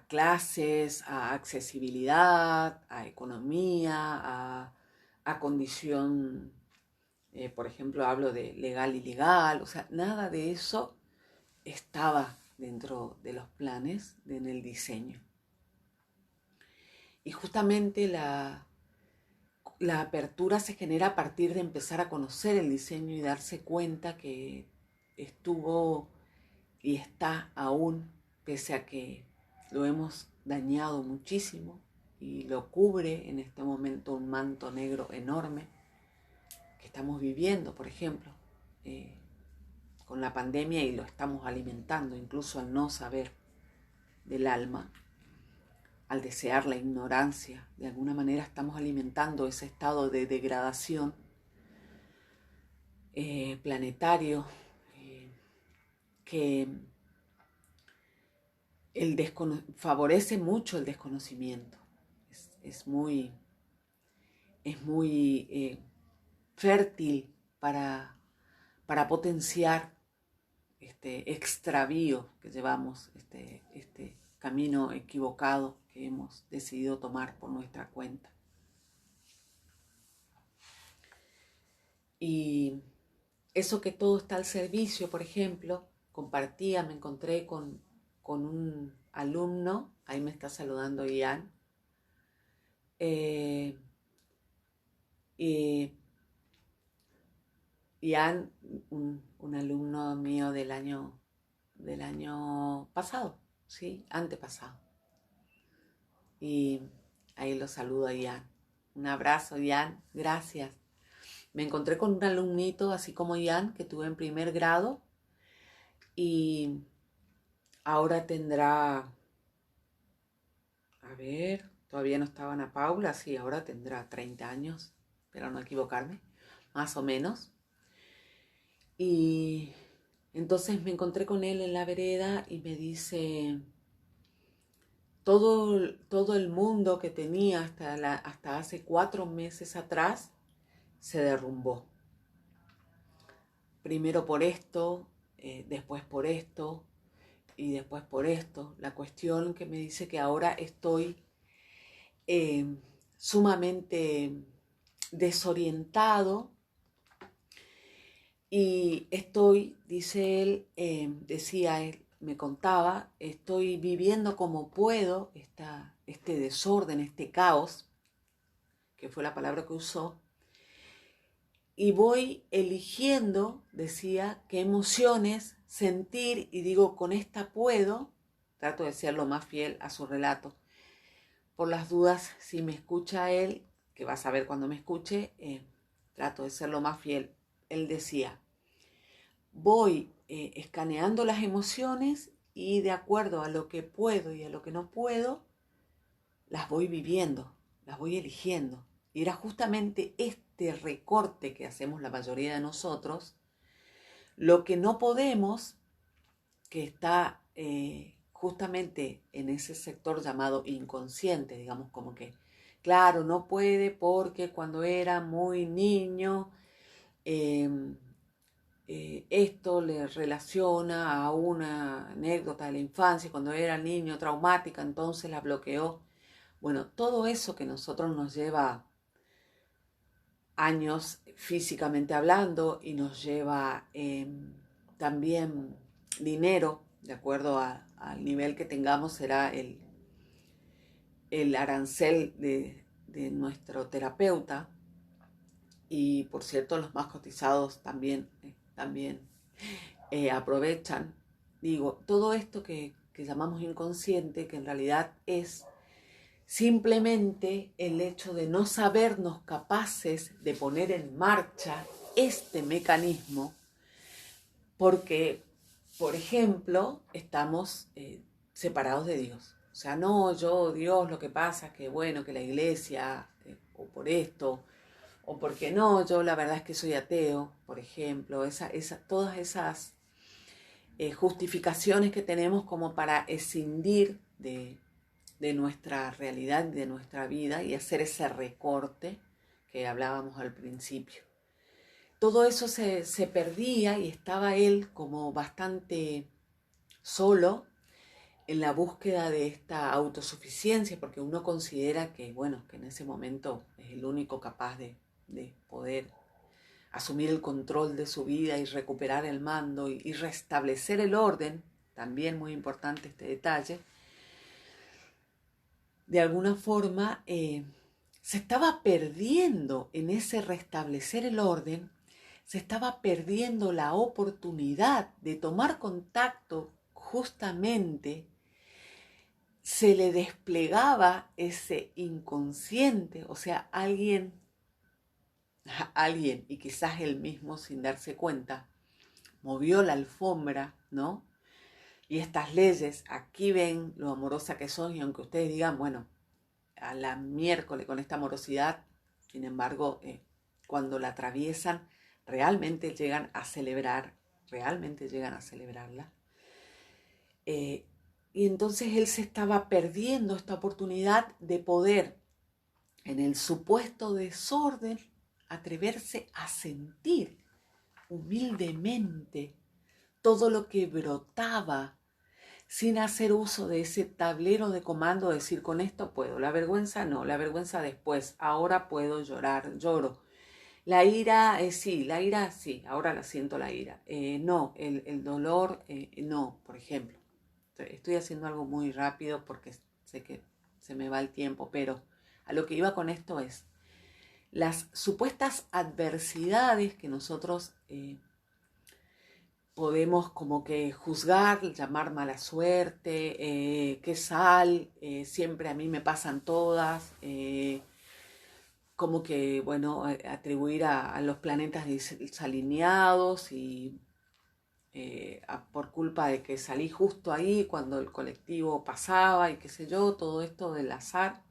clases, a accesibilidad, a economía, a condición, por ejemplo, hablo de legal y ilegal, o sea, nada de eso estaba dentro de los planes, en el diseño. Y justamente la apertura se genera a partir de empezar a conocer el diseño y darse cuenta que estuvo y está aún, pese a que lo hemos dañado muchísimo y lo cubre en este momento un manto negro enorme que estamos viviendo, por ejemplo, con la pandemia, y lo estamos alimentando, incluso al no saber del alma, al desear la ignorancia. De alguna manera estamos alimentando ese estado de degradación planetario que favorece mucho el desconocimiento. Es muy fértil para potenciar este extravío que llevamos, este camino equivocado que hemos decidido tomar por nuestra cuenta. Y eso que todo está al servicio, por ejemplo, me encontré con un alumno, ahí me está saludando Ian, Ian, un alumno mío del año pasado, ¿sí? Antepasado. Y ahí lo saludo a Ian. Un abrazo, Ian, gracias. Me encontré con un alumnito, así como Ian, que tuve en primer grado, y ahora tendrá, todavía no estaba Ana Paula, sí, ahora tendrá 30 años, pero no equivocarme, más o menos. Y entonces me encontré con él en la vereda y me dice, todo el mundo que tenía hasta hace 4 meses atrás se derrumbó. Primero por esto, después por esto y después por esto. La cuestión que me dice que ahora estoy sumamente desorientado y estoy, dice él, decía él, me contaba, estoy viviendo como puedo este desorden, este caos, que fue la palabra que usó, y voy eligiendo, decía, qué emociones sentir, y digo, con esta puedo, trato de ser lo más fiel a su relato. Por las dudas, si me escucha él, que va a saber cuando me escuche, trato de ser lo más fiel. Él decía, voy escaneando las emociones y de acuerdo a lo que puedo y a lo que no puedo, las voy viviendo, las voy eligiendo. Y era justamente este recorte que hacemos la mayoría de nosotros, lo que no podemos, que está justamente en ese sector llamado inconsciente, digamos, como que, claro, no puede porque cuando era muy niño, esto le relaciona a una anécdota de la infancia, cuando era niño traumática, entonces la bloqueó. Bueno, todo eso que nosotros nos lleva años físicamente hablando y nos lleva también dinero, de acuerdo al nivel que tengamos, será el arancel de nuestro terapeuta. Y por cierto, los más cotizados también aprovechan. Digo, todo esto que llamamos inconsciente, que en realidad es simplemente el hecho de no sabernos capaces de poner en marcha este mecanismo, porque, por ejemplo, estamos separados de Dios. O sea, no, Dios, lo que pasa es que, bueno, que la iglesia, o por esto, o porque no, yo la verdad es que soy ateo, por ejemplo, todas esas justificaciones que tenemos como para escindir de nuestra realidad, de nuestra vida, y hacer ese recorte que hablábamos al principio. Todo eso se perdía y estaba él como bastante solo en la búsqueda de esta autosuficiencia, porque uno considera que, bueno, que en ese momento es el único capaz de poder asumir el control de su vida y recuperar el mando y restablecer el orden, también muy importante este detalle, de alguna forma se estaba perdiendo en ese restablecer el orden, se estaba perdiendo la oportunidad de tomar contacto justamente. Se le desplegaba ese inconsciente, o sea, alguien, y quizás él mismo sin darse cuenta, movió la alfombra, ¿no? Y estas leyes, aquí ven lo amorosa que son, y aunque ustedes digan, bueno, a la miércoles con esta amorosidad, sin embargo, cuando la atraviesan, realmente llegan a celebrar, realmente llegan a celebrarla. Y entonces él se estaba perdiendo esta oportunidad de poder, en el supuesto desorden, atreverse a sentir humildemente todo lo que brotaba, sin hacer uso de ese tablero de comando, decir con esto puedo, la vergüenza no, la vergüenza después, ahora puedo llorar, lloro. La ira, sí, ahora la siento la ira. No, el dolor, no, por ejemplo. Estoy haciendo algo muy rápido porque sé que se me va el tiempo, pero a lo que iba con esto es las supuestas adversidades que nosotros podemos como que juzgar, llamar mala suerte, qué sal, siempre a mí me pasan todas, como que, bueno, atribuir a los planetas desalineados y por culpa de que salí justo ahí cuando el colectivo pasaba y qué sé yo, todo esto del azar,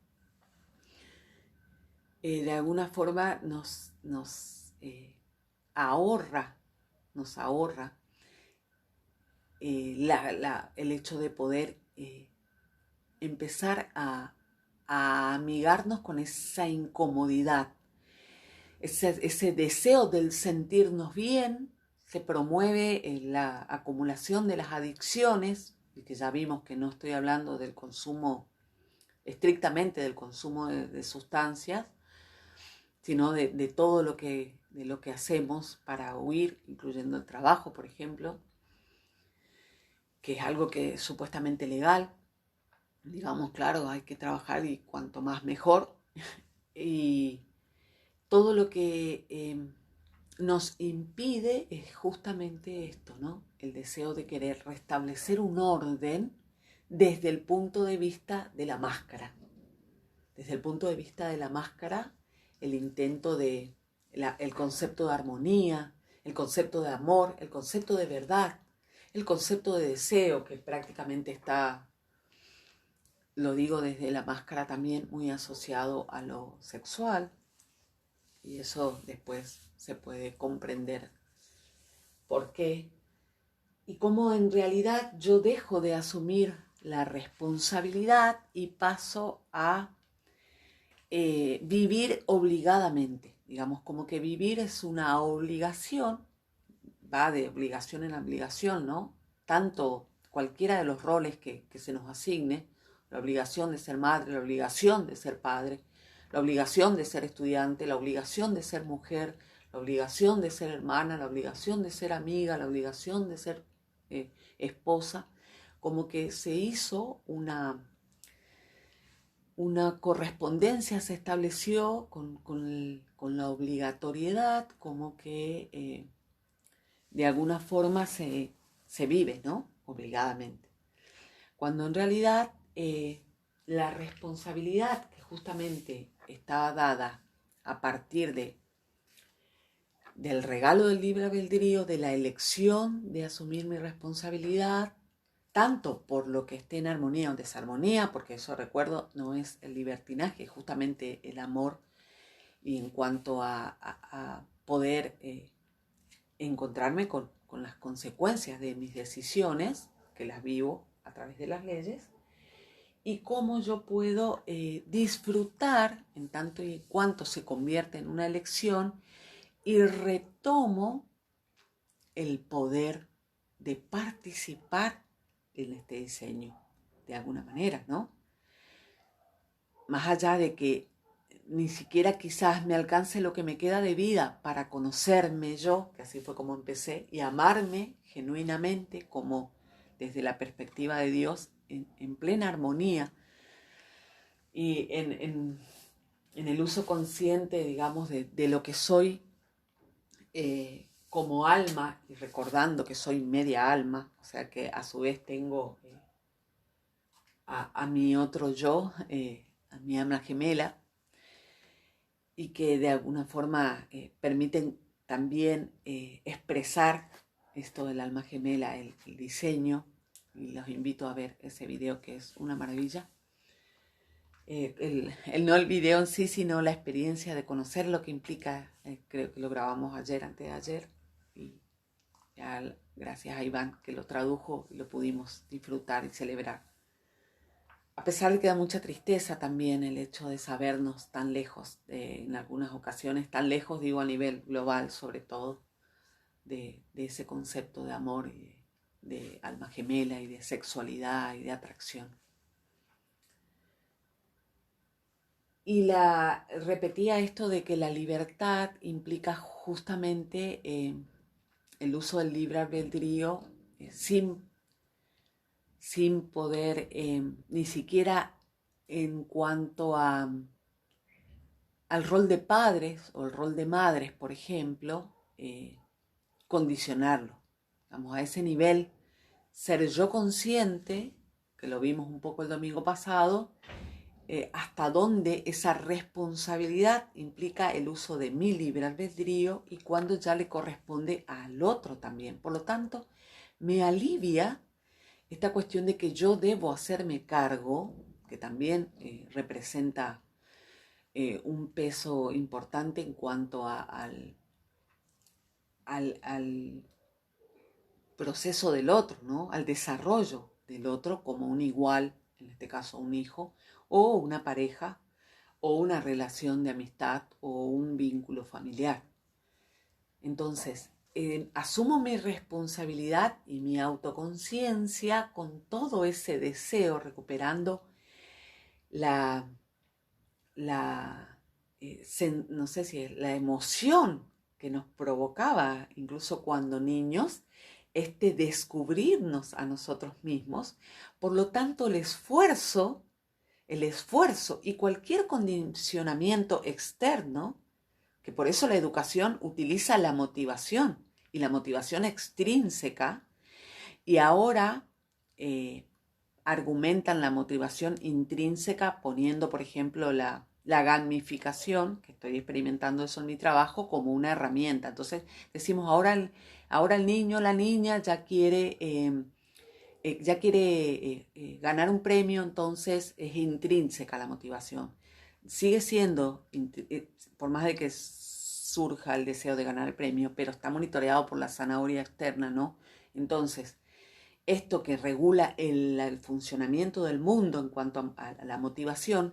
de alguna forma ahorra, nos ahorra el hecho de poder empezar a amigarnos con esa incomodidad, ese deseo del sentirnos bien. Se promueve la acumulación de las adicciones, y que ya vimos que no estoy hablando del consumo, estrictamente del consumo de sustancias, sino de todo de lo que hacemos para huir, incluyendo el trabajo, por ejemplo, que es algo que es supuestamente legal. Digamos, claro, hay que trabajar y cuanto más mejor. Y todo lo que nos impide es justamente esto, ¿no? El deseo de querer restablecer un orden desde el punto de vista de la máscara. Desde el punto de vista de la máscara, el intento el concepto de armonía, el concepto de amor, el concepto de verdad, el concepto de deseo, que prácticamente está, lo digo desde la máscara también, muy asociado a lo sexual. Y eso después se puede comprender por qué y cómo en realidad yo dejo de asumir la responsabilidad y paso a vivir obligadamente. Digamos, como que vivir es una obligación, va de obligación en obligación, ¿no? Tanto cualquiera de los roles que se nos asigne, la obligación de ser madre, la obligación de ser padre, la obligación de ser estudiante, la obligación de ser mujer, la obligación de ser hermana, la obligación de ser amiga, la obligación de ser esposa, como que se hizo una correspondencia, se estableció con la obligatoriedad, como que de alguna forma se vive, ¿no? Obligadamente. Cuando en realidad la responsabilidad que justamente está dada a partir del regalo del libre albedrío, de la elección de asumir mi responsabilidad, tanto por lo que esté en armonía o desarmonía, porque eso, recuerdo, no es el libertinaje, es justamente el amor, y en cuanto a poder encontrarme con las consecuencias de mis decisiones, que las vivo a través de las leyes, y cómo yo puedo disfrutar, en tanto y cuanto se convierte en una elección, y retomo el poder de participar en este diseño, de alguna manera, ¿no? Más allá de que ni siquiera quizás me alcance lo que me queda de vida para conocerme yo, que así fue como empecé, y amarme genuinamente como desde la perspectiva de Dios, en plena armonía y en el uso consciente, digamos, de lo que soy como alma, y recordando que soy media alma, o sea que a su vez tengo a mi otro yo, a mi alma gemela, y que de alguna forma permiten también expresar esto del alma gemela, el diseño, y los invito a ver ese video que es una maravilla. No el video en sí, sino la experiencia de conocer lo que implica, creo que lo grabamos ayer, antes de ayer, y ya gracias a Iván que lo tradujo y lo pudimos disfrutar y celebrar. A pesar de que da mucha tristeza también el hecho de sabernos tan lejos, en algunas ocasiones tan lejos, digo a nivel global sobre todo, de ese concepto de amor y de alma gemela y de sexualidad y de atracción. Y repetía esto de que la libertad implica justamente el uso del libre albedrío sin poder, ni siquiera en cuanto al rol de padres o el rol de madres, por ejemplo, condicionarlo. Vamos a ese nivel, ser yo consciente, que lo vimos un poco el domingo pasado, hasta dónde esa responsabilidad implica el uso de mi libre albedrío y cuando ya le corresponde al otro también. Por lo tanto, me alivia esta cuestión de que yo debo hacerme cargo, que también representa un peso importante en cuanto al proceso del otro, ¿no? Al desarrollo del otro como un igual, en este caso un hijo, o una pareja, o una relación de amistad, o un vínculo familiar. Entonces, asumo mi responsabilidad y mi autoconciencia con todo ese deseo, recuperando no sé si es la emoción que nos provocaba, incluso cuando niños, descubrirnos a nosotros mismos. Por lo tanto, el esfuerzo y cualquier condicionamiento externo, que por eso la educación utiliza la motivación y la motivación extrínseca, y ahora argumentan la motivación intrínseca poniendo, por ejemplo, la gamificación, que estoy experimentando eso en mi trabajo, como una herramienta. Entonces decimos, ahora el niño, la niña ya quiere ganar un premio, entonces es intrínseca la motivación. Sigue siendo, por más de que surja el deseo de ganar el premio, pero está monitoreado por la zanahoria externa, ¿no? Entonces, esto que regula el funcionamiento del mundo en cuanto a la motivación,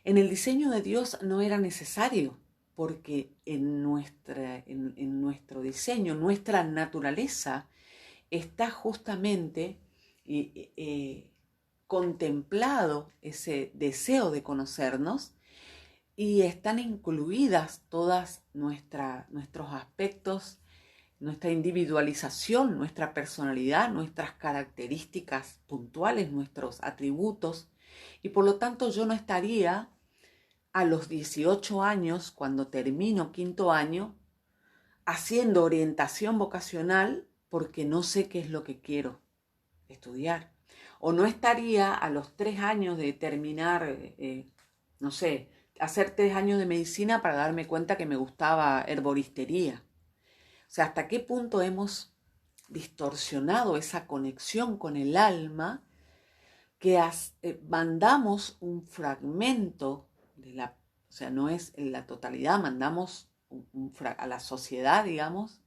en el diseño de Dios no era necesario, porque en nuestro diseño, nuestra naturaleza, está justamente contemplado ese deseo de conocernos y están incluidas todas nuestros aspectos, nuestra individualización, nuestra personalidad, nuestras características puntuales, nuestros atributos. Y por lo tanto yo no estaría a los 18 años, cuando termino quinto año, haciendo orientación vocacional porque no sé qué es lo que quiero estudiar. O no estaría a los 3 años de terminar, no sé, hacer 3 años de medicina para darme cuenta que me gustaba herboristería. O sea, hasta qué punto hemos distorsionado esa conexión con el alma que mandamos un fragmento o sea, no es en la totalidad, mandamos a la sociedad, digamos,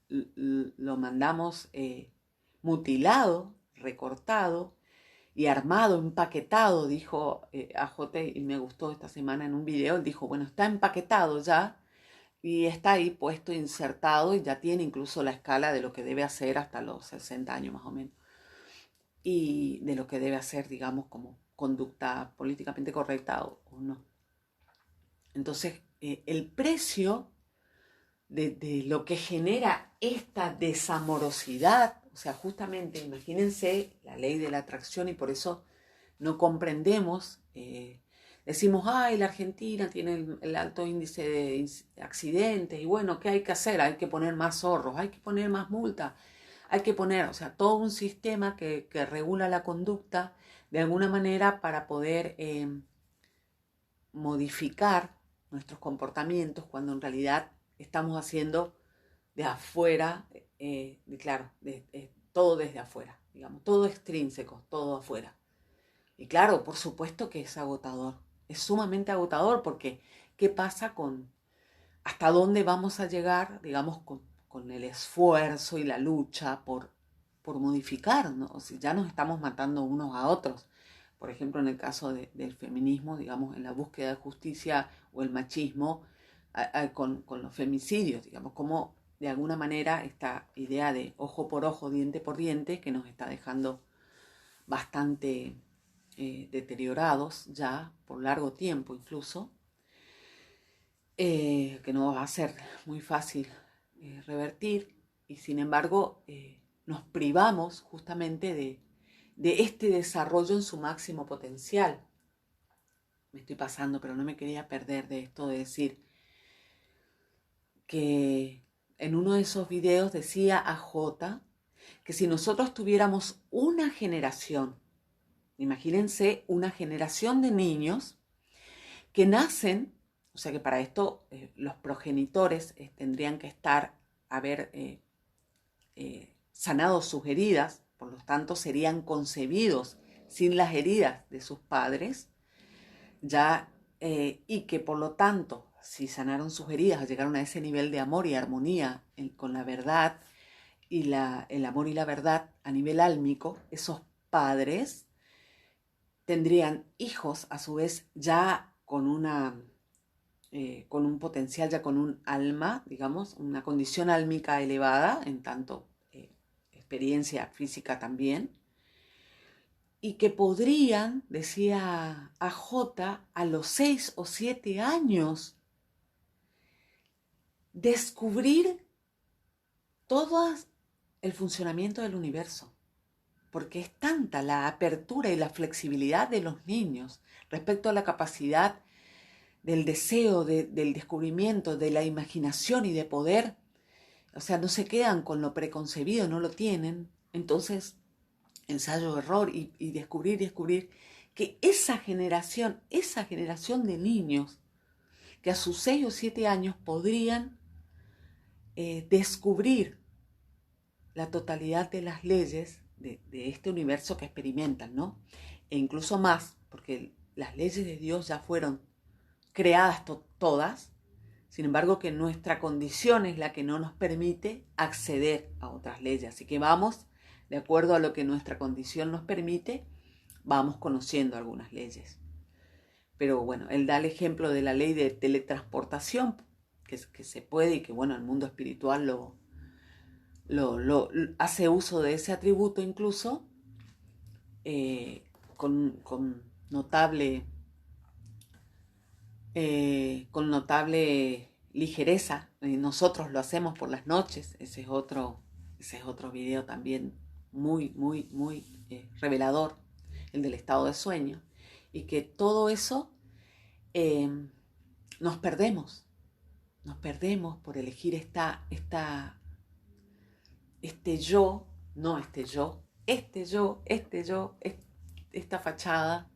lo mandamos mutilado, recortado y armado, empaquetado, dijo AJ, y me gustó esta semana en un video, él dijo, bueno, está empaquetado ya, y está ahí puesto, insertado, y ya tiene incluso la escala de lo que debe hacer hasta los 60 años más o menos. y de lo que debe hacer, digamos, como conducta políticamente correcta o no. Entonces, el precio de lo que genera esta desamorosidad, o sea, justamente, imagínense la ley de la atracción y por eso no comprendemos, decimos, ay, la Argentina tiene el alto índice de accidentes y bueno, ¿qué hay que hacer? Hay que poner más zorros, hay que poner más multas, hay que poner, o sea, todo un sistema que regula la conducta de alguna manera para poder modificar nuestros comportamientos cuando en realidad estamos haciendo de afuera, claro, todo desde afuera, digamos, todo extrínseco, todo afuera. Y claro, por supuesto que es agotador, es sumamente agotador porque ¿qué pasa con hasta dónde vamos a llegar, digamos, con el esfuerzo y la lucha por modificar, ¿no? O sea, ya nos estamos matando unos a otros. Por ejemplo, en el caso del feminismo, digamos, en la búsqueda de justicia o el machismo, con los femicidios, digamos, como de alguna manera esta idea de ojo por ojo, diente por diente, que nos está dejando bastante deteriorados ya por largo tiempo incluso, que no va a ser muy fácil revertir y sin embargo nos privamos justamente de este desarrollo en su máximo potencial. Me estoy pasando, pero no me quería perder de esto de decir que en uno de esos videos decía AJ que si nosotros tuviéramos una generación, imagínense una generación de niños que nacen, o sea que para esto los progenitores tendrían que haber sanado sus heridas, por lo tanto serían concebidos sin las heridas de sus padres, ya, y que por lo tanto, si sanaron sus heridas, llegaron a ese nivel de amor y armonía con la verdad y el amor y la verdad a nivel álmico, esos padres tendrían hijos a su vez ya con un potencial, ya con un alma, digamos, una condición álmica elevada, en tanto experiencia física también, y que podrían, decía AJ, a los 6 o 7 años, descubrir todo el funcionamiento del universo, porque es tanta la apertura y la flexibilidad de los niños respecto a la capacidad del deseo, del descubrimiento, de la imaginación y de poder. O sea, no se quedan con lo preconcebido, no lo tienen. Entonces, ensayo, error y descubrir que esa generación de niños que a sus 6 o 7 años podrían descubrir la totalidad de las leyes de este universo que experimentan, ¿no? E incluso más, porque las leyes de Dios ya fueron creadas todas, sin embargo que nuestra condición es la que no nos permite acceder a otras leyes. Así que vamos, de acuerdo a lo que nuestra condición nos permite, vamos conociendo algunas leyes. Pero bueno, él da el ejemplo de la ley de teletransportación, que se puede y que bueno, el mundo espiritual lo hace uso de ese atributo incluso, con notable con notable ligereza. Nosotros lo hacemos por las noches. Ese es otro video también muy revelador, el del estado de sueño. Y que todo eso eh, nos perdemos por elegir este yo, no este yo, esta fachada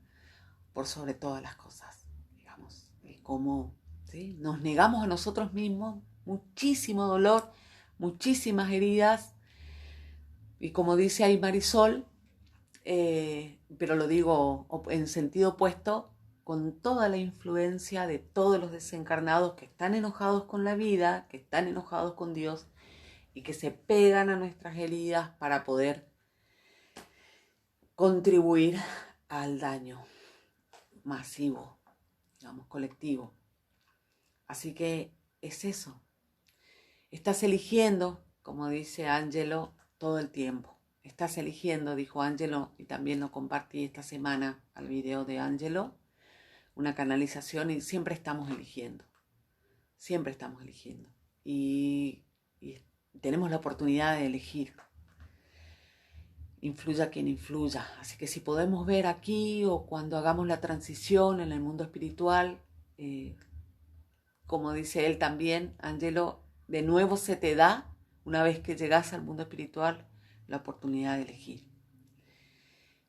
por sobre todas las cosas, digamos, y cómo, ¿sí? Nos negamos a nosotros mismos, muchísimo dolor, muchísimas heridas, y como dice ahí Marisol, pero lo digo en sentido opuesto, con toda la influencia de todos los desencarnados que están enojados con la vida, que están enojados con Dios, y que se pegan a nuestras heridas para poder contribuir al daño masivo, digamos, colectivo. Así que es eso. Estás eligiendo, como dice Angelo, todo el tiempo. estás eligiendo, dijo Ángelo, y también lo compartí esta semana al video de Ángelo, una canalización, y siempre estamos eligiendo. Siempre estamos eligiendo. Y tenemos la oportunidad de elegir. Influya quien influya. Así que si podemos ver aquí o cuando hagamos la transición en el mundo espiritual, como dice él también, Angelo, de nuevo se te da, una vez que llegas al mundo espiritual, la oportunidad de elegir.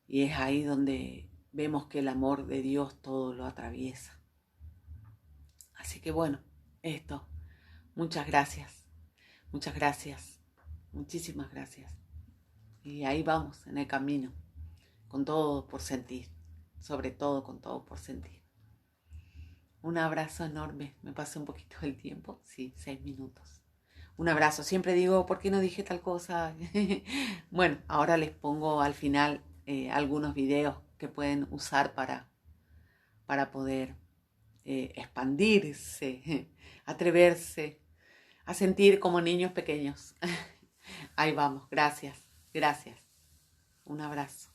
Y es ahí donde vemos que el amor de Dios todo lo atraviesa. Así que bueno, esto. Muchas gracias. Muchas gracias. Muchísimas gracias. Y ahí vamos, en el camino, con todo por sentir, sobre todo con todo por sentir. Un abrazo enorme, me pasé un poquito del tiempo, sí, 6 minutos. Un abrazo, siempre digo, ¿por qué no dije tal cosa? Bueno, ahora les pongo al final algunos videos que pueden usar para poder expandirse, atreverse a sentir como niños pequeños. Ahí vamos, gracias, gracias. Un abrazo.